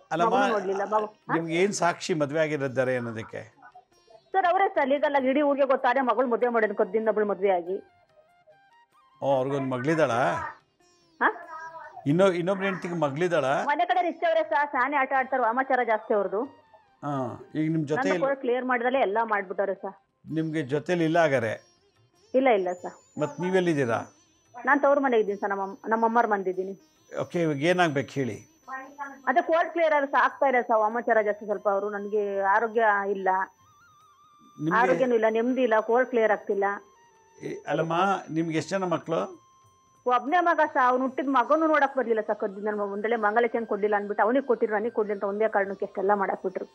ನೋಡ್ಲಿಲ್ಲ ನಿಮ್ಗೆ ಏನು ಸಾಕ್ಷಿ ಮದುವೆ ಆಗಿದ್ದಾರೆ ಅನ್ನೋದಕ್ಕೆ? ಸರ್, ಅವರೇ ಸರ್, ಲೀಗಲ್ ಆಗಿ ಇಡೀ ಊರಿಗೆ ಗೊತ್ತಾರೆ ಮಗಳು ಮದುವೆ ಮಾಡಿದ ಕದ್ದಿಂದ ಒಬ್ಬಳು ಮದುವೆ ಆಗಿ. ಅವ್ರಿಗೊಂದು ಮಗಳಿದ್ದಾಳ? ಇನ್ನೊಬ್ರು ಹೆಂಡತಿಗೆ ಮಗಳಿದ್ದಾಳ? ಮನೆ ಕಡೆ ಇಷ್ಟವರೇ ಸರ್, ಸಾನೆ ಆಟ ಆಡ್ತಾರೆ, ವಾಮಾಚಾರ ಜಾಸ್ತಿ ಅವ್ರದ್ದು. ಈಗ ನಿಮ್ಮ ಜೊತೆ ಕ್ಲಿಯರ್ ಮಾಡಿದಲ್ಲೇ ಎಲ್ಲ ಮಾಡ್ಬಿಟ್ಟವ್ರೆ ಸರ್. ನಿಮ್ಗೆ ಜೊತೆಲಿ ಇಲ್ಲ ಹಾಗಾರೆ? ಇಲ್ಲ ಸರ್. ಮತ್ತೆ ನೀವೆಲ್ಲಿದ್ದೀರಾ? ನಾನು ತವ್ರ ಮನೆ ಇದ್ದೀನಿ ಸರ್, ನಮ್ಮಮ್ಮರ ಬಂದಿದ್ದೀನಿ. ಓಕೆ, ಇವಾಗ ಏನಾಗ್ಬೇಕು ಹೇಳಿ? ಅದೇ ಕೋರ್ಟ್ ಕ್ಲಿಯರ್ ಆಗ್ತಾ ಇಲ್ಲ ಸರ್, ವಾಮಾಚಾರ ಜಾಸ್ತಿ ಸ್ವಲ್ಪ. ಅವರು ನನಗೆ ಆರೋಗ್ಯ ಇಲ್ಲ, ಆರೋಗ್ಯನೂ ಇಲ್ಲ, ನೆಮ್ಮದಿ ಇಲ್ಲ, ಕೋರ್ಟ್ ಕ್ಲಿಯರ್ ಆಗ್ತಿಲ್ಲ. ಅಲ್ಲಮ್ಮ, ನಿಮ್ಗೆ ಎಷ್ಟು ಜನ ಮಕ್ಕಳು? ಒಬ್ಬನೇ ಮಗ ಸರ್, ಅವ್ನು ಹುಟ್ಟಿದ ಮಗನೂ ನೋಡಕ್ ಬರ್ಲಿಲ್ಲ ಸರ್. ಕದ್ದಿನ ಒಂದಳೆ ಮಂಗಲಚನ್ ಕೊಡ್ಲಿಲ್ಲ ಅಂದ್ಬಿಟ್ಟು ಅವನಿಗೆ ಕೊಟ್ಟಿರು, ನನಗೆ ಕೊಡ್ಲಿ ಅಂತ ಒಂದೇ ಕಾರಣಕ್ಕೆ ಎಷ್ಟೆಲ್ಲ ಮಾಡಾಕ್ಬಿಟ್ರು.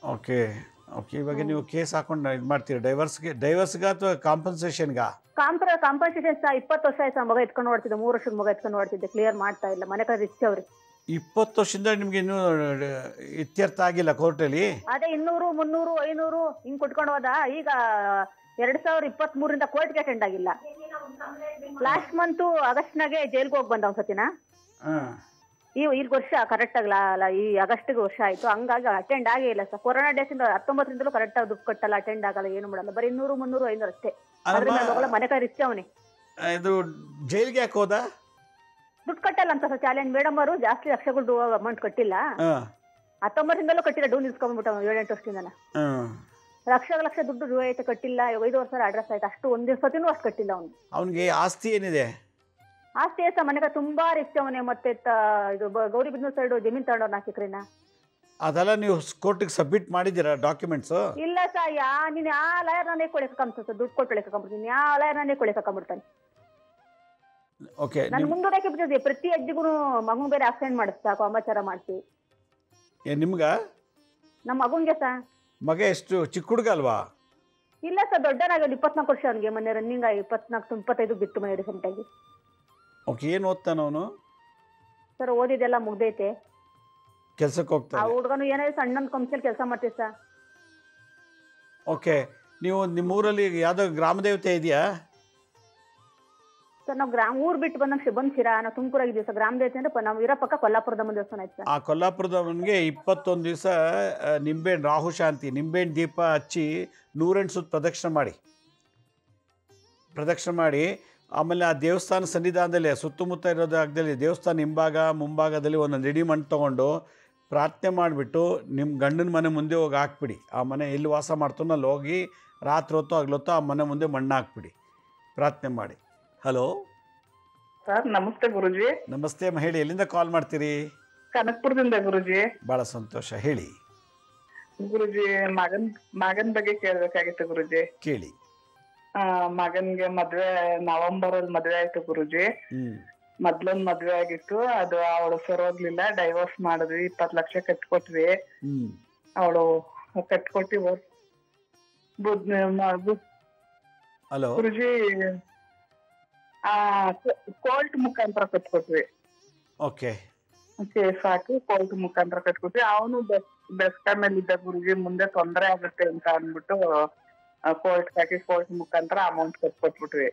ಓಕೆ, ಇವಾಗ ನೀವು ಕೇಸ್ ಹಾಕೊಂಡು ಇದು ಮಾಡ್ತೀರಿ ಡೈವರ್ಸ್ಗೆ ಅಥವಾ ಕಾಂಪನ್ಸೇಷನ್ಗಾ? Compensation sir. 20 ವರ್ಷ ಆಯ್ತು ಮಗ ಎತ್ಕೊಂಡು ನೋಡ್ತಿದ್ದೆ, 3 ವರ್ಷದ ಮಗ ಎತ್ಕೊಂಡು ನೋಡ್ತಿದ್ದೆ, ಕ್ಲಿಯರ್ ಮಾಡ್ತಾ ಇಲ್ಲ. ಮನೆ ಕಡೆ ರಿಚ್ ಅವ್ರಿ. 20 ವರ್ಷದಿಂದ ನಿಮ್ಗೆ ಇನ್ನೂ ಇತ್ಯರ್ಥ ಆಗಿಲ್ಲ ಕೋರ್ಟಲ್ಲಿ? ಅದೇ 200, 300, 500 ಹಿಂಗ್ ಕೊಟ್ಕೊಂಡು ಹೋದ. ಈಗ 2023 ಕೋರ್ಟ್ಗೆ ಅಟೆಂಡ್ ಆಗಿಲ್ಲ. ಲಾಸ್ಟ್ ಮಂತ್ ಆಗಸ್ಟ್ನಾಗೆ ಜೈಲ್ಗೆ ಹೋಗಿ ಬಂದ ಒಂದ್ಸತಿನ. ಈ ವರ್ಷ ಕರೆಕ್ಟಾಗಿ ಈ ಆಗಸ್ಟ್ಗೆ ವರ್ಷ ಆಯ್ತು, ಹಂಗಾಗಿ ಅಟೆಂಡ್ ಆಗೇ ಇಲ್ಲ ಸರ್. ಕೊರೋನಾ ಡೇಸಿಂದ 19ರಿಂದಲೂ ಕರೆಕ್ಟಾಗಿ ದುಡ್ಡು ಕಟ್ಟಲ್ಲ, ಅಟೆಂಡ್ ಆಗಲ್ಲ, ಏನು ಮಾಡಲ್ಲ, ಬರೀ 200, 300, 500 ಅಷ್ಟೇ. ಅದ್ರ ಮೇಲೆ ಹೋಗಲ್ಲ, ಮನೆ ಕೈ ರಿಚ್ ಅವನೇ. ಇದು ಜೈಲಿಗೆ ಯಾಕೆ ಹೋದ? ದುಡ್ಡು ಕಟ್ಟಲ್ಲ ಅಂತ ಸರ್. ಚಾಲೆಂಜ್ ಮೇಡಮ್ ಅವರು ಜಾಸ್ತಿ ಲಕ್ಷಗಳು ಅಮೌಂಟ್ ಕಟ್ಟಿಲ್ಲ, 19ರಿಂದಲೂ ಕಟ್ಟಿಲ್ಲ, ಡೂ ನಿಲ್ಸ್ಕೊಂಡ್ಬಿಟ್ಟು 7-8 ವರ್ಷದಿಂದನ ಲಕ್ಷ ದುಡ್ಡು ಆಯ್ತು ಕಟ್ಟಿಲ್ಲ. 5 ವರ್ಷ ಅಡ್ರೆಸ್ ಆಯ್ತು, ಅಷ್ಟು ಒಂದೇ ಸತಿನೂ ಅಷ್ಟು ಕಟ್ಟಿಲ್ಲ ಅವನು. ಅವನಿಗೆ ಆಸ್ತಿ ಏನಿದೆ? ಆಸ್ತಿ ಸಹ ಮನೆಗೆ ತುಂಬಾ ರಿಚ್ ಅವನೇ. ಮತ್ತೆ ಇದು ಗೌರಿಬಿದನೂರು ಸೈಡ್ ಜಮೀನ್ ತಗೊಂಡವ್ರು 4 ಎಕರೆನ. ಅದೆಲ್ಲ ನೀವು ಕೋರ್ಟಿಗೆ ಸಬ್ಮಿಟ್ ಮಾಡಿದ್ದೀರಾ ಡಾಕ್ಯುಮೆಂಟ್ಸ್? ಇಲ್ಲ ಸರ್, ನೀನು ಯಾವ ಲಾಯರ್ ನಾನೇ ಕೊಳಕಂಬಿಡ್ತಾನೆ ಸರ್, ದುಡ್ಡು ಕೊಟ್ಟು ಕೊಳಕಂಬಿಡ್ತೀನಿ, ಯಾವ ಲಾಯರ್ ನಾನೇ ಕೊಳಕಂಬಿಡ್ತಾನೆ. ಓಕೆ, ನಾನು ಮುಂದೂಡಕ್ಕೆ ಬಿಟ್ಟಿದ್ದೆ, ಪ್ರತಿ ಅಜ್ಜಿಗೂ ಮಗು ಬೇರೆ ಆಕ್ಸಿಡೆಂಟ್ ಮಾಡಿಸ್ ಸಾಕು, ಅಮಾಚಾರ ಮಾಡಿಸಿ. ನಿಮ್ಗ? ನಮ್ಮ ಮಗುಂಗೆ ಸರ್. ಮಗ ಎಷ್ಟು ಚಿಕ್ಕ ಹುಡುಗ ಅಲ್ವಾ? ಇಲ್ಲ ಸರ್, ದೊಡ್ಡನಾಗ 24 ವರ್ಷ ಅವನಿಗೆ. ಮೊನ್ನೆ ರನ್ನಿಂಗ್ 24-25 ಬಿತ್ತು ಮನೆ ರೀಸೆಂಟ್ ಆಗಿ. ಓಕೆ, ಏನು ಓದ್ತಾನ ಅವನು? ಸರ್ ಓದಿದೆಲ್ಲ ಮುಗ್ದೈತೆ, ಕೆಲ್ಸಕ್ಕೆ ಆ ಹೋಗ್ತಾನೆ. ಹುಡುಗನು ಏನಾದ್ರು ಸಣ್ಣ ಕಂಪ್ನಿಯಲ್ಲಿ ಕೆಲಸ ಮಾಡ್ತೀವಿ ಸರ್. ಓಕೆ, ನೀವು ನಿಮ್ಮೂರಲ್ಲಿ ಯಾವುದೋ ಗ್ರಾಮ ದೇವತೆ ಇದೆಯಾ? ಸರ್ ನಾವು ಊರು ಬಿಟ್ಟು ಬಂದ್ಸಿರಾ, ನಾವು ತುಮಕೂರಾಗಿದ್ದೀವಿ ಸರ್. ಗ್ರಾಮ ದೇವತೆ ಅಂದ್ರೆ ನಾವು ಇರೋ ಪಕ್ಕ ಕೊಲ್ಲಾಪುರದಮ್ಮ ದೇವಸ್ಥಾನ ಆಯ್ತು ಸರ್. ಆ ಕೊಲ್ಲಾಪುರದವನಿಗೆ 21 ದಿವಸ ನಿಂಬೆಹಣ್ಣು ರಾಹುಶಾಂತಿ ನಿಂಬೆಹಣ್ಣು ದೀಪ ಹಚ್ಚಿ 108 ಸುತ್ತ ಪ್ರದಕ್ಷಿಣೆ ಮಾಡಿ ಆಮೇಲೆ ಆ ದೇವಸ್ಥಾನ ಸನ್ನಿಧಾನದಲ್ಲಿ ಸುತ್ತಮುತ್ತ ಇರೋದು ಆಗದಲ್ಲಿ ದೇವಸ್ಥಾನ ಹಿಂಭಾಗ ಮುಂಭಾಗದಲ್ಲಿ ಒಂದೊಂದು ರೆಡಿ ಮಣ್ಣು ತೊಗೊಂಡು ಪ್ರಾರ್ಥನೆ ಮಾಡಿಬಿಟ್ಟು ನಿಮ್ಮ ಗಂಡನ ಮನೆ ಮುಂದೆ ಹೋಗಿ ಹಾಕ್ಬಿಡಿ. ಆ ಮನೆ ಎಲ್ಲಿ ವಾಸ ಮಾಡ್ತಾನೋ ಅಲ್ಲಿ ಹೋಗಿ ರಾತ್ರಿ ಹೊತ್ತು ಆಗ್ಲೊತ್ತೋ ಆ ಮನೆ ಮುಂದೆ ಮಣ್ಣು ಹಾಕ್ಬಿಡಿ, ಪ್ರಾರ್ಥನೆ ಮಾಡಿ. ಹಲೋ ಸರ್, ನಮಸ್ತೆ ಗುರುಜಿ. ನಮಸ್ತೆ, ಹೇಳಿ, ಎಲ್ಲಿಂದ ಕಾಲ್ ಮಾಡ್ತೀರಿ? ಕನಕಪುರದಿಂದ ಗುರುಜಿ. ಭಾಳ ಸಂತೋಷ, ಹೇಳಿ ಗುರುಜಿ. ಮಗನ್ ಬಗ್ಗೆ ಕೇಳ್ಬೇಕಾಗಿತ್ತು ಗುರುಜಿ. ಕೇಳಿ. ಮಗನ್ಗೆ ಮದ್ವೆ ನವೆಂಬರ್ ಅಲ್ಲಿ ಮದ್ವೆ ಆಯ್ತು ಗುರುಜಿ. ಮೊದ್ಲೊಂದ್ ಮದ್ವೆ ಆಗಿತ್ತು, ಅದು ಅವಳು ಸರೋಗ್ಲಿಲ್ಲ, ಡೈವೋರ್ಸ್ ಮಾಡಿದ್ವಿ, 20 ಲಕ್ಷ ಕಟ್ಕೊಟ್ವಿ. ಅವಳು ಕಟ್ಕೊಟ್ಟಿ ಹಲೋ ಗುರುಜಿ, ಕೋರ್ಟ್ ಮುಖಾಂತರ ಕಟ್ಕೊಟ್ವಿ. ಓಕೆ, ಕೇಸ್ ಹಾಕಿ ಕೋರ್ಟ್ ಮುಖಾಂತರ ಕಟ್ಕೊಟ್ವಿ. ಅವನು ಬೆಸ್ಕಾಮಲ್ಲಿ ಇದ್ದ ಗುರುಜಿ, ಮುಂದೆ ತೊಂದರೆ ಆಗುತ್ತೆ ಅಂತ ಅಂದ್ಬಿಟ್ಟು ಕೋರ್ಟ್ ಹಾಕಿ ಕೋರ್ಟ್ ಮುಖಾಂತರ ಅಮೌಂಟ್ ಕಟ್ಕೊಟ್ಬಿಟ್ವಿ.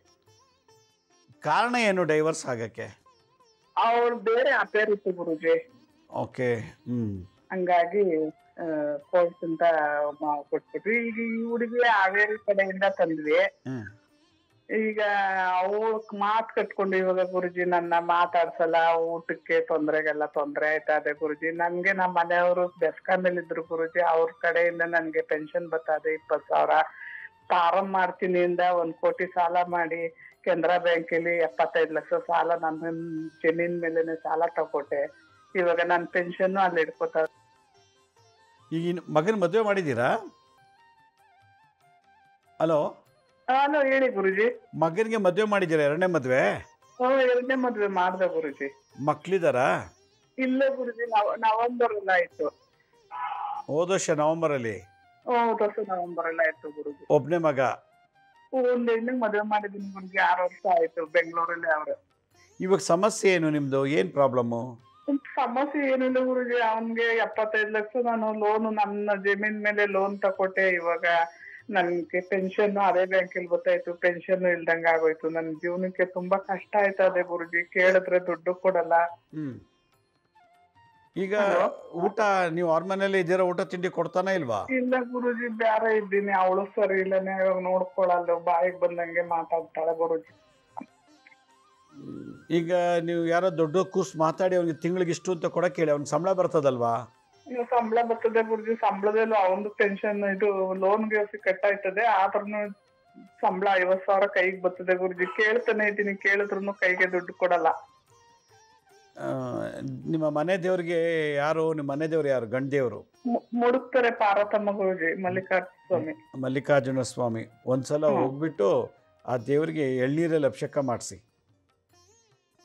ಕಾರಣ ಏನು ಡೈವರ್ಸ್ ಆಗಕ್ಕೆ? ಅವ್ರು ಬೇರೆ ಅಫೇರ್ ಇತ್ತು ಗುರುಜಿ. ಓಕೆ, ಹಂಗಾಗಿ ಕೋರ್ಟ್ ಅಂತ ಕೊಟ್ಬಿಟ್ವಿ. ಈಗ ಈ ಹುಡುಗಿ ಹಾವೇರಿ ಕಡೆಯಿಂದ ತಂದ್ವಿ. ಈಗ ಅವಳಕ್ ಮಾತ್ ಕಟ್ಕೊಂಡು ಇವಾಗ ಗುರುಜಿ ನನ್ನ ಮಾತಾಡ್ಸಲ್ಲ, ಊಟಕ್ಕೆ ತೊಂದರೆಗೆಲ್ಲ ತೊಂದರೆ ಆಯ್ತಾ ಇದೆ ಗುರುಜಿ. ನನ್ಗೆ ನಮ್ಮ ಮನೆಯವರು ಬೆಸ್ಕಾಮಲ್ಲಿ ಇದ್ರು ಗುರುಜಿ, ಅವ್ರ ಕಡೆಯಿಂದ ನನ್ಗೆ ಪೆನ್ಷನ್ ಬರ್ತದೆ 20,000. ಫಾರಂ ಮಾಡ್ತೀನಿ ಇಂದ 1 ಕೋಟಿ ಸಾಲ ಮಾಡಿ ಕೆನರಾ ಬ್ಯಾಂಕಲ್ಲಿ 75 ಲಕ್ಷ ಸಾಲ ನನ್ನ ಜಮೀನ್ ಮೇಲೆನೆ ಸಾಲ ತಗೊಟ್ಟೆ. ಇವಾಗ ನನ್ನ ಪೆನ್ಷನ್ ಅಲ್ಲಿ ಇಟ್ಕೋತ. ಈಗ ಮಗನ ಮದುವೆ ಮಾಡಿದ್ದೀರಾ? ಹಲೋ ಹಲೋ, ಹೇಳಿ ಗುರುಜಿ. ಮಗನಿಗೆ ಮದುವೆ ಮಾಡಿದ್ದೀರಾ? 2ನೇ ಮದುವೆ? 2ನೇ ಮದ್ವೆ ಮಾಡ್ದೆ ಗುರುಜಿ. ಮಕ್ಳಿದಾರಾ? ಇಲ್ಲ ಗುರುಜಿ, ನವೆಂಬರ್ ಎಲ್ಲ ಆಯ್ತು. ಹೋದ ವರ್ಷ ನವೆಂಬರಲ್ಲಿ? ನವೆಂಬರ್ ಎಲ್ಲ ಆಯ್ತು ಗುರುಜಿ. ಒಬ್ನೇ ಮಗ? ಒಂದ್ ಹೆಣ್ಣಿಗೆ ಮದುವೆ ಮಾಡಿದೀನಿ ಗುರುಜಿ, 6 ವರ್ಷ ಆಯ್ತು, ಬೆಂಗಳೂರಲ್ಲಿ. ಅವ್ರು ಇವಾಗ ಸಮಸ್ಯೆ ಏನು ನಿಮ್ದು? ಏನ್ ಪ್ರಾಬ್ಲಮ್ಮು? ಸಮಸ್ಯೆ ಏನಿಲ್ಲ ಗುರುಜಿ, ಅವನ್ಗೆ 75 ಲಕ್ಷ ನಾನು ಲೋನ್ ನನ್ನ ಜಮೀನ್ ಮೇಲೆ ಲೋನ್ ತಕೊಟ್ಟೆ. ಇವಾಗ ನನ್ಗೆ ಪೆನ್ಷನ್ ಅದೇ ಬ್ಯಾಂಕಲ್ಲಿ ಗೊತ್ತಾಯ್ತು, ಪೆನ್ಷನ್ ಇಲ್ದಂಗ ಆಗೋಯ್ತು. ನನ್ ಜೀವನಕ್ಕೆ ತುಂಬಾ ಕಷ್ಟ ಆಯ್ತದೆ ಗುರುಜಿ. ಕೇಳಿದ್ರೆ ದುಡ್ಡು ಕೊಡಲ್ಲ. ಈಗ ಊಟ ನೀವು ಅವ್ರ ಮನೇಲಿ ಇದ್ದೀರಾ, ಊಟ ತಿಂಡಿ ಕೊಡ್ತಾನೆ ಇಲ್ವಾ? ಇಲ್ಲ ಗುರುಜಿ, ಬ್ಯಾರೆ ಇದ್ದೀನಿ. ಅವಳು ಸರಿ ಇಲ್ಲನೆ, ನೋಡ್ಕೊಳಲ್ಲ, ಬಾಯಿಗೆ ಬಂದಂಗೆ ಮಾತಾಡ್ತಾಳೆ ಗುರುಜಿ. ಈಗ ನೀವು ಯಾರೋ ದೊಡ್ಡ ಕೂಸ್ ಮಾತಾಡಿ ಅವ್ನಿಗೆ ತಿಂಗಳಿಗೆ ಇಷ್ಟು ಅಂತ ಕೊಡಕ್ಕೆ ಹೇಳಿ, ಅವ್ನಿಗೆ ಸಂಬಳ ಬರ್ತದಲ್ವಾ? ಸಂಬಳ ಬರ್ತದೆ ಗುರುಜಿ. ಸಂಬಳದಲ್ಲೂ ಅವನು ಪೆನ್ಷನ್ ಇದು ಲೋನ್ಗೆ ಕಟ್ಟಾಯ್ತದೆ, ಆದ್ರೂ ಸಂಬಳ 50,000 ಕೈಗೆ ಬರ್ತದೆ ಗುರುಜಿ. ಕೇಳ್ತಾನೆ ಇದ್ದೀನಿ, ಕೇಳಿದ್ರು ಕೈಗೆ ದುಡ್ಡು ಕೊಡಲ್ಲ. ನಿಮ್ಮ ಮನೆ ದೇವ್ರಿಗೆ ಯಾರು? ನಿಮ್ಮ ಮನೆ ದೇವ್ರು ಯಾರು? ಗಂಡ ದೇವ್ರು? ಮುಡುಕ್ತಾರೆ ಪಾರ್ವತಮ್ಮ ಗುರುಜಿ, ಮಲ್ಲಿಕಾರ್ಜುನ ಸ್ವಾಮಿ. ಒಂದ್ಸಲ ಹೋಗ್ಬಿಟ್ಟು ಆ ದೇವ್ರಿಗೆ ಎಳ್ನೀರಲ್ಲಿ ಅಭಿಷೇಕ ಮಾಡಿಸಿ,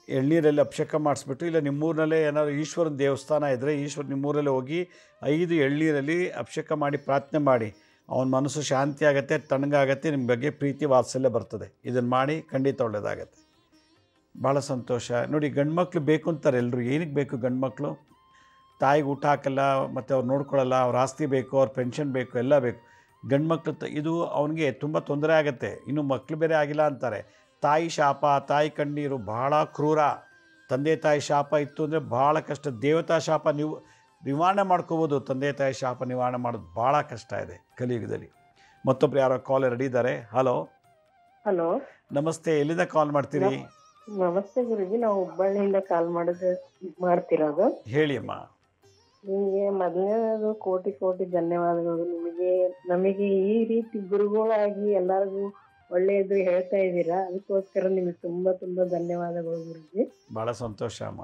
ಎಳ್ನೀರಲ್ಲಿ ಅಭಿಷೇಕ ಮಾಡಿಸ್ಬಿಟ್ಟು, ಇಲ್ಲ ನಿಮ್ಮೂರಿನಲ್ಲೇ ಏನಾದ್ರು ಈಶ್ವರನ ದೇವಸ್ಥಾನ ಇದ್ದರೆ ನಿಮ್ಮೂರಲ್ಲಿ ಹೋಗಿ 5 ಎಳ್ನೀರಲ್ಲಿ ಅಭಿಷೇಕ ಮಾಡಿ ಪ್ರಾರ್ಥನೆ ಮಾಡಿ, ಅವನ ಮನಸ್ಸು ಶಾಂತಿ ಆಗುತ್ತೆ, ತಣ್ಣಗಾಗತ್ತೆ, ನಿಮ್ಮ ಬಗ್ಗೆ ಪ್ರೀತಿ ವಾತ್ಸಲ್ಯ ಬರ್ತದೆ. ಇದನ್ನು ಮಾಡಿ, ಖಂಡಿತ ಒಳ್ಳೆಯದಾಗತ್ತೆ. ಭಾಳ ಸಂತೋಷ. ನೋಡಿ, ಗಂಡು ಮಕ್ಕಳು ಬೇಕು ಅಂತಾರೆ ಎಲ್ಲರೂ. ಏನಕ್ಕೆ ಬೇಕು ಗಂಡು ಮಕ್ಕಳು? ತಾಯಿಗೆ ಊಟ ಹಾಕಲ್ಲ, ಮತ್ತು ಅವ್ರು ನೋಡ್ಕೊಳ್ಳಲ್ಲ, ಅವ್ರ ಆಸ್ತಿ ಬೇಕು, ಅವ್ರ ಪೆನ್ಷನ್ ಬೇಕು, ಎಲ್ಲ ಬೇಕು. ಗಂಡು ಮಕ್ಕಳು ಇದು ಅವನಿಗೆ ತುಂಬ ತೊಂದರೆ ಆಗುತ್ತೆ. ಇನ್ನು ಮಕ್ಕಳು ಬೇರೆ ಆಗಿಲ್ಲ ಅಂತಾರೆ. ತಾಯಿ ಶಾಪ, ತಾಯಿ ಕಣ್ಣೀರು ಭಾಳ ಕ್ರೂರ. ತಂದೆ ತಾಯಿ ಶಾಪ ಇತ್ತು ಅಂದರೆ ಭಾಳ ಕಷ್ಟ. ದೇವತಾ ಶಾಪ ನೀವು ನಿವಾರಣೆ ಮಾಡ್ಕೋಬೋದು, ತಂದೆ ತಾಯಿ ಶಾಪ ನಿವಾರಣೆ ಮಾಡೋದು ಭಾಳ ಕಷ್ಟ ಇದೆ ಕಲಿಯುಗದಲ್ಲಿ. ಮತ್ತೊಬ್ರು ಯಾರೋ ಕಾಲ್ ರೆಡಿ ಇದ್ದಾರೆ. ಹಲೋ ಹಲೋ, ನಮಸ್ತೆ, ಎಲ್ಲಿಂದ ಕಾಲ್ ಮಾಡ್ತೀರಿ? ನಮಸ್ತೆ ಗುರುಜಿ, ನಾವು ಹುಬ್ಬಳ್ಳಿಯಿಂದ ಕಾಲ್ ಮಾಡ್ತಿರೋದು. ಹೇಳಿ ಅಮ್ಮ. ನಿಮಗೆ ಮೊದಲನೇದು ಕೋಟಿ ಕೋಟಿ ಧನ್ಯವಾದಗಳು. ನಮಗೆ ಈ ರೀತಿ ಗುರುಗಳಾಗಿ ಎಲ್ಲರಿಗೂ ಒಳ್ಳೆಯದು ಹೇಳ್ತಾ ಇದ್ದೀರಾ, ಅದಕ್ಕೋಸ್ಕರ ನಿಮಗೆ ತುಂಬಾ ತುಂಬಾ ಧನ್ಯವಾದಗಳು ಗುರುಜಿ. ಭಾಳ ಸಂತೋಷ ಅಮ್ಮ.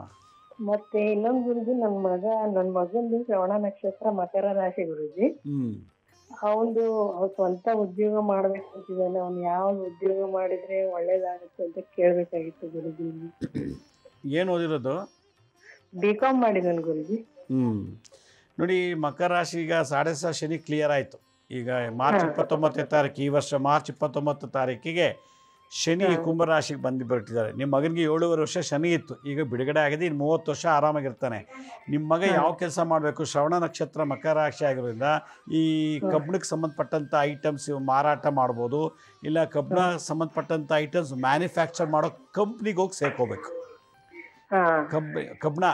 ಮತ್ತೆ ಇನ್ನೊಂದು ಗುರುಜಿ, ನನ್ನ ಮಗಂದು ಶ್ರವಣ ನಕ್ಷತ್ರ ಮಕರ ರಾಶಿ ಗುರುಜಿ. ಅವನು ಸ್ವಂತ ಉದ್ಯೋಗ ಮಾಡ್ಬೇಕಂತಿದ್ದಾನೆ. ಅವ್ನು ಯಾವ ಉದ್ಯೋಗ ಮಾಡಿದ್ರೆ ಒಳ್ಳೇದಾಗುತ್ತೆ ಅಂತ ಕೇಳ್ಬೇಕಾಗಿತ್ತು ಗುರುಜಿ. ಏನು ಓದಿರೋದು? B.Com ಮಾಡಿದ್ದಾನೆ ಗುರುಜಿ. ನೋಡಿ, ಮಕರ ರಾಶಿ ಈಗ 7.5 ಶನಿ ಕ್ಲಿಯರ್ ಆಯಿತು. ಈಗ ಮಾರ್ಚ್ 29ನೇ ತಾರೀಕು, ಈ ವರ್ಷ ಮಾರ್ಚ್ 29 ತಾರೀಕಿಗೆ ಶನಿ ಕುಂಭರಾಶಿಗೆ ಬಿಟ್ಟಿದ್ದಾರೆ. ನಿಮ್ಮ ಮಗನಿಗೆ 7.5 ವರ್ಷ ಶನಿ ಇತ್ತು, ಈಗ ಬಿಡುಗಡೆ ಆಗಿದೆ. ಇನ್ನು 30 ವರ್ಷ ಆರಾಮಾಗಿರ್ತಾನೆ. ನಿಮ್ಮ ಮಗ ಯಾವ ಕೆಲಸ ಮಾಡಬೇಕು? ಶ್ರವಣ ನಕ್ಷತ್ರ ಮಕರ ರಾಶಿ ಆಗಿರೋದ್ರಿಂದ ಈ ಕಬ್ಬಿಣಕ್ಕೆ ಸಂಬಂಧಪಟ್ಟಂಥ ಐಟಮ್ಸ್ ಮಾರಾಟ ಮಾಡ್ಬೋದು, ಇಲ್ಲ ಕಬ್ಬಿಣ ಸಂಬಂಧಪಟ್ಟಂಥ ಐಟಮ್ಸ್ ಮ್ಯಾನುಫ್ಯಾಕ್ಚರ್ ಮಾಡೋ ಕಂಪ್ನಿಗೆ ಹೋಗಿ ಸೇರ್ಕೋಬೇಕು. ಕಬ್ಬಿಣ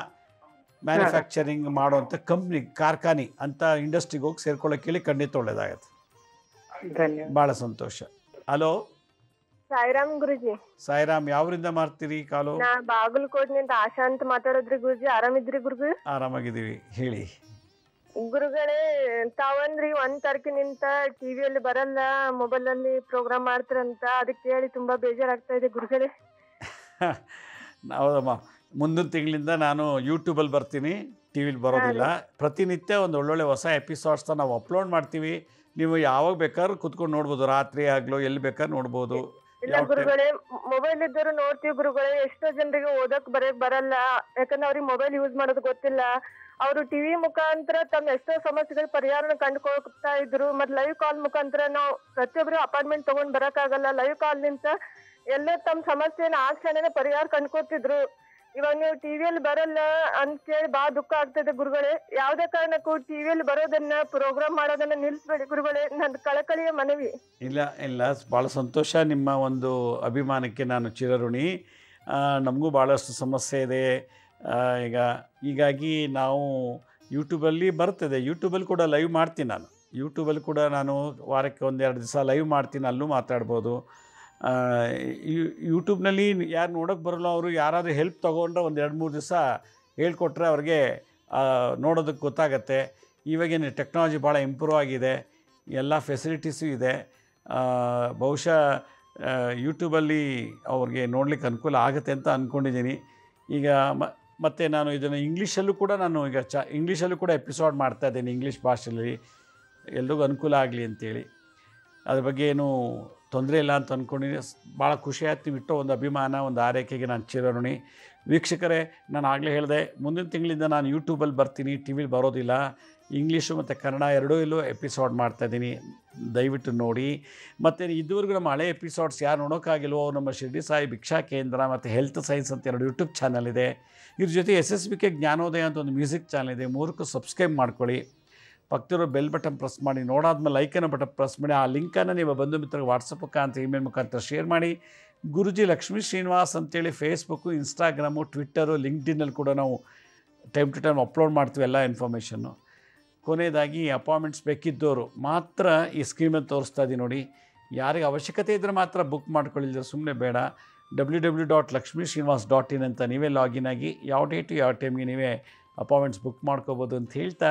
ಮ್ಯಾನುಫ್ಯಾಕ್ಚರಿಂಗ್ ಮಾಡುವಂಥ ಕಂಪ್ನಿ, ಕಾರ್ಖಾನೆ ಅಂತ ಇಂಡಸ್ಟ್ರಿಗೆ ಹೋಗಿ ಸೇರ್ಕೊಳ್ಳೋಕೆ ಖಂಡಿತ ಒಳ್ಳೇದಾಗತ್ತೆ. ಭಾಳ ಸಂತೋಷ. ಹಲೋ ಸಾಯಿರಾಮ್ ಗುರುಜಿ. ಸಾಯಿರಾಮ್, ಯಾವ್ರಿಂದ ಮಾಡ್ತೀರಿ ಕಾಲು? ನಾ ಬಾಗಲಕೋಟ್ನಿಂದ ಆಶಾ ಅಂತ ಮಾತಾಡೋದ್ರಿ ಗುರುಜಿ. ಆರಾಮಿದ್ರಿ ಗುರುಜಿ? ಆರಾಮಾಗಿದ್ದೀವಿ, ಹೇಳಿ. ಗುರುಗಳೇ, ತಾವಂದ್ರಿ 1 ತಾರೀಕಿನಿಂದ ಟಿವಿಯಲ್ಲಿ ಬರಲ್ಲ, ಮೊಬೈಲ್ ಅಲ್ಲಿ ಪ್ರೋಗ್ರಾಮ್ ಮಾಡ್ತಾರಂತ, ಅದಕ್ಕೆ ಹೇಳಿ ತುಂಬಾ ಬೇಜಾರಾಗ್ತಾ ಇದೆ ಗುರುಗಳೇ. ಹೌದಮ್ಮ, ಮುಂದಿನ ತಿಂಗಳಿಂದ ನಾನು ಯೂಟ್ಯೂಬಲ್ಲಿ ಬರ್ತೀನಿ, ಟಿ ವಿಲಿ ಬರೋದಿಲ್ಲ. ಪ್ರತಿನಿತ್ಯ ಒಂದು ಒಳ್ಳೊಳ್ಳೆ ಹೊಸ ಎಪಿಸೋಡ್ಸ್ನ ನಾವು ಅಪ್ಲೋಡ್ ಮಾಡ್ತೀವಿ. ನೀವು ಯಾವಾಗ ಬೇಕಾದ್ರೂ ಕುತ್ಕೊಂಡು ನೋಡ್ಬೋದು, ರಾತ್ರಿ ಆಗ್ಲೋ ಎಲ್ಲಿ ಬೇಕಾದ್ರೂ ನೋಡ್ಬೋದು. ಇಲ್ಲ ಗುರುಗಳೇ, ಮೊಬೈಲ್ ಇದ್ದರು ನೋಡ್ತೀವಿ ಗುರುಗಳೇ. ಎಷ್ಟೋ ಜನರಿಗೆ ಓದಕ್ ಬರೆಯಕ್ ಬರಲ್ಲ, ಯಾಕಂದ್ರೆ ಅವ್ರಿಗೆ ಮೊಬೈಲ್ ಯೂಸ್ ಮಾಡೋದು ಗೊತ್ತಿಲ್ಲ. ಅವರು ಟಿವಿ ಮುಖಾಂತರ ತಮ್ಮ ಎಷ್ಟೋ ಸಮಸ್ಯೆಗಳ ಪರಿಹಾರ ಕಂಡುಕೊಳ್ತಾ ಇದ್ರು. ಮತ್ತೆ ಲೈವ್ ಕಾಲ್ ಮುಖಾಂತರ ನಾವು ಪ್ರತಿಯೊಬ್ಬರು ಅಪಾಯಿಂಟ್ಮೆಂಟ್ ತಗೊಂಡ್ ಬರಕ್ಕಾಗಲ್ಲ. ಲೈವ್ ಕಾಲ್ ನಿಂತ ಎಲ್ಲ ತಮ್ಮ ಸಮಸ್ಯೆನ ಆ ಕ್ಷಣನೇ ಪರಿಹಾರ ಕಂಡ್ಕೊತಿದ್ರು. ಇವಾಗ ನೀವು ಟಿವಿಯಲ್ಲಿ ಬರಲ್ಲ ಅಂತ ಕೇಳಿ ಬಹಳ ದುಃಖ ಆಗ್ತದೆ ಗುರುಗಳೇ. ಯಾವ್ದೇ ಕಾರಣಕ್ಕೂ ಟಿವಿಯಲ್ಲಿ ಬರೋದನ್ನ, ಪ್ರೋಗ್ರಾಮ್ ಮಾಡೋದನ್ನ ನಿಲ್ಸ್ಬೇಡಿ ಗುರುಗಳೇ, ನನ್ನ ಕಳಕಳಿಯ ಮನವಿ. ಇಲ್ಲ, ಭಾಳ ಸಂತೋಷ. ನಿಮ್ಮ ಒಂದು ಅಭಿಮಾನಕ್ಕೆ ನಾನು ಚಿರಋಣಿ. ನಮಗೂ ಭಾಳಷ್ಟು ಸಮಸ್ಯೆ ಇದೆ ಹೀಗಾಗಿ ನಾವು ಯೂಟ್ಯೂಬಲ್ಲಿ ಬರ್ತದೆ, ಯೂಟ್ಯೂಬಲ್ಲಿ ಕೂಡ ಲೈವ್ ಮಾಡ್ತೀನಿ. ಯೂಟ್ಯೂಬಲ್ಲಿ ಕೂಡ ನಾನು ವಾರಕ್ಕೆ 1-2 ದಿವಸ ಲೈವ್ ಮಾಡ್ತೀನಿ, ಅಲ್ಲೂ ಮಾತಾಡ್ಬೋದು. ಯೂಟ್ಯೂಬ್ನಲ್ಲಿ ಯಾರು ನೋಡೋಕ್ಕೆ ಬರೋಲ್ಲ, ಅವರು ಯಾರಾದರೂ ಹೆಲ್ಪ್ ತೊಗೊಂಡ್ರೆ 1-2-3 ದಿವಸ ಹೇಳ್ಕೊಟ್ರೆ ಅವ್ರಿಗೆ ನೋಡೋದಕ್ಕೆ ಗೊತ್ತಾಗತ್ತೆ. ಇವಾಗೇನು ಟೆಕ್ನಾಲಜಿ ಭಾಳ ಇಂಪ್ರೂವ್ ಆಗಿದೆ, ಎಲ್ಲ ಫೆಸಿಲಿಟೀಸು ಇದೆ. ಬಹುಶಃ ಯೂಟ್ಯೂಬಲ್ಲಿ ಅವ್ರಿಗೆ ನೋಡಲಿಕ್ಕೆ ಅನುಕೂಲ ಆಗುತ್ತೆ ಅಂತ ಅಂದ್ಕೊಂಡಿದ್ದೀನಿ. ಈಗ ಮತ್ತು ನಾನು ಇದನ್ನು ಇಂಗ್ಲೀಷಲ್ಲೂ ಕೂಡ ಇಂಗ್ಲೀಷಲ್ಲೂ ಕೂಡ ಎಪಿಸೋಡ್ ಮಾಡ್ತಾಯಿದ್ದೀನಿ, ಇಂಗ್ಲೀಷ್ ಭಾಷೆಯಲ್ಲಿ, ಎಲ್ರಿಗೂ ಅನುಕೂಲ ಆಗಲಿ ಅಂತೇಳಿ. ಅದ್ರ ಬಗ್ಗೆ ಏನು ತೊಂದರೆ ಇಲ್ಲ ಅಂತ ಅಂದ್ಕೊಂಡಿದ್ದೀನಿ. ಭಾಳ ಖುಷಿ ಆಯ್ತು. ನೀವು ಇಟ್ಟೋ ಒಂದು ಅಭಿಮಾನ, ಒಂದು ಆರೈಕೆಗೆ ನಾನು ಚಿರಋಣಿ. ವೀಕ್ಷಕರೇ, ನಾನು ಆಗಲೇ ಹೇಳಿದೆ, ಮುಂದಿನ ತಿಂಗಳಿಂದ ನಾನು ಯೂಟ್ಯೂಬಲ್ಲಿ ಬರ್ತೀನಿ, ಟಿ ವಿಲಿ ಬರೋದಿಲ್ಲ. ಇಂಗ್ಲೀಷು ಮತ್ತು ಕನ್ನಡ ಎರಡೂ ಎಪಿಸೋಡ್ ಮಾಡ್ತಾಯಿದ್ದೀನಿ, ದಯವಿಟ್ಟು ನೋಡಿ. ಮತ್ತು ಇದುವರೆಗೂ ನಮ್ಮ ಹಳೆ ಎಪಿಸೋಡ್ಸ್ ಯಾರು ನೋಡೋಕ್ಕಾಗಿಲ್ವೋ, ನಮ್ಮ ಶಿರ್ಡಿ ಸಾಯಿ ಭಿಕ್ಷಾ ಕೇಂದ್ರ ಮತ್ತು ಹೆಲ್ತ್ ಸೈನ್ಸ್ ಅಂತ 2 ಯೂಟ್ಯೂಬ್ ಚಾನಲ್ ಇದೆ. ಇದ್ರ ಜೊತೆ SSBK ಜ್ಞಾನೋದಯ ಅಂತ ಒಂದು ಮ್ಯೂಸಿಕ್ ಚಾನಲ್ ಇದೆ. 3ಕ್ಕೂ ಸಬ್ಸ್ಕ್ರೈಬ್ ಮಾಡ್ಕೊಳ್ಳಿ. ಪಕ್ಕದಲ್ಲಿರೋ ಬೆಲ್ ಬಟನ್ ಪ್ರೆಸ್ ಮಾಡಿ, ನೋಡಾದ್ಮೇಲೆ ಲೈಕನ್ನು ಬಟನ್ ಪ್ರೆಸ್ ಮಾಡಿ. ಆ ಲಿಂಕನ್ನು ನೀವು ಬಂಧು ಮಿತ್ರರಿಗೆ ವಾಟ್ಸಪ್ ಮುಖಾಂತರ, ಇಮೇಲ್ ಮುಖಾಂತರ ಶೇರ್ ಮಾಡಿ. ಗುರುಜಿ ಲಕ್ಷ್ಮೀ ಶ್ರೀನಿವಾಸ್ ಅಂತೇಳಿ ಫೇಸ್ಬುಕ್ಕು, ಇನ್ಸ್ಟಾಗ್ರಾಮು, ಟ್ವಿಟ್ಟರು, ಲಿಂಕ್ಡ್ಇನ್ನಲ್ಲಿ ಕೂಡ ನಾವು ಟೈಮ್ ಟು ಟೈಮ್ ಅಪ್ಲೋಡ್ ಮಾಡ್ತೀವಿ ಎಲ್ಲ ಇನ್ಫಾರ್ಮೇಷನ್ನು. ಕೊನೆಯದಾಗಿ ಅಪಾಯಿಂಟ್ಮೆಂಟ್ಸ್ ಬೇಕಿದ್ದವರು ಮಾತ್ರ ಈ ಸ್ಕ್ರೀನಲ್ಲಿ ತೋರಿಸ್ತಾ ಇದ್ದೀನಿ ನೋಡಿ. ಯಾರಿಗೆ ಅವಶ್ಯಕತೆ ಇದ್ದರೆ ಮಾತ್ರ ಬುಕ್ ಮಾಡ್ಕೊಳ್ಳಿದ್ರೆ ಸುಮ್ಮನೆ ಬೇಡ. www.lakshmisrinivas.in ಅಂತ ನೀವೇ ಲಾಗಿನ್ ಆಗಿ ಯಾವ ಡೇಟು ಯಾವ ಟೈಮ್ಗೆ ನೀವೇ ಅಪಾಯಿಂಟ್ಮೆಂಟ್ಸ್ ಬುಕ್ ಮಾಡ್ಕೋಬೋದು ಅಂತ ಹೇಳ್ತಾ,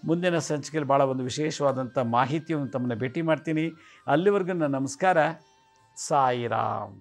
ಮುಂದಿನ ಸಂಚಿಕೆಯಲ್ಲಿ ಭಾಳ ಒಂದು ವಿಶೇಷವಾದಂಥ ಮಾಹಿತಿಯನ್ನು ತಮ್ಮನ್ನು ಭೇಟಿ ಮಾಡ್ತೀನಿ. ಅಲ್ಲಿವರೆಗೂ ನನ್ನ ನಮಸ್ಕಾರ. ಸಾಯಿರಾಮ್.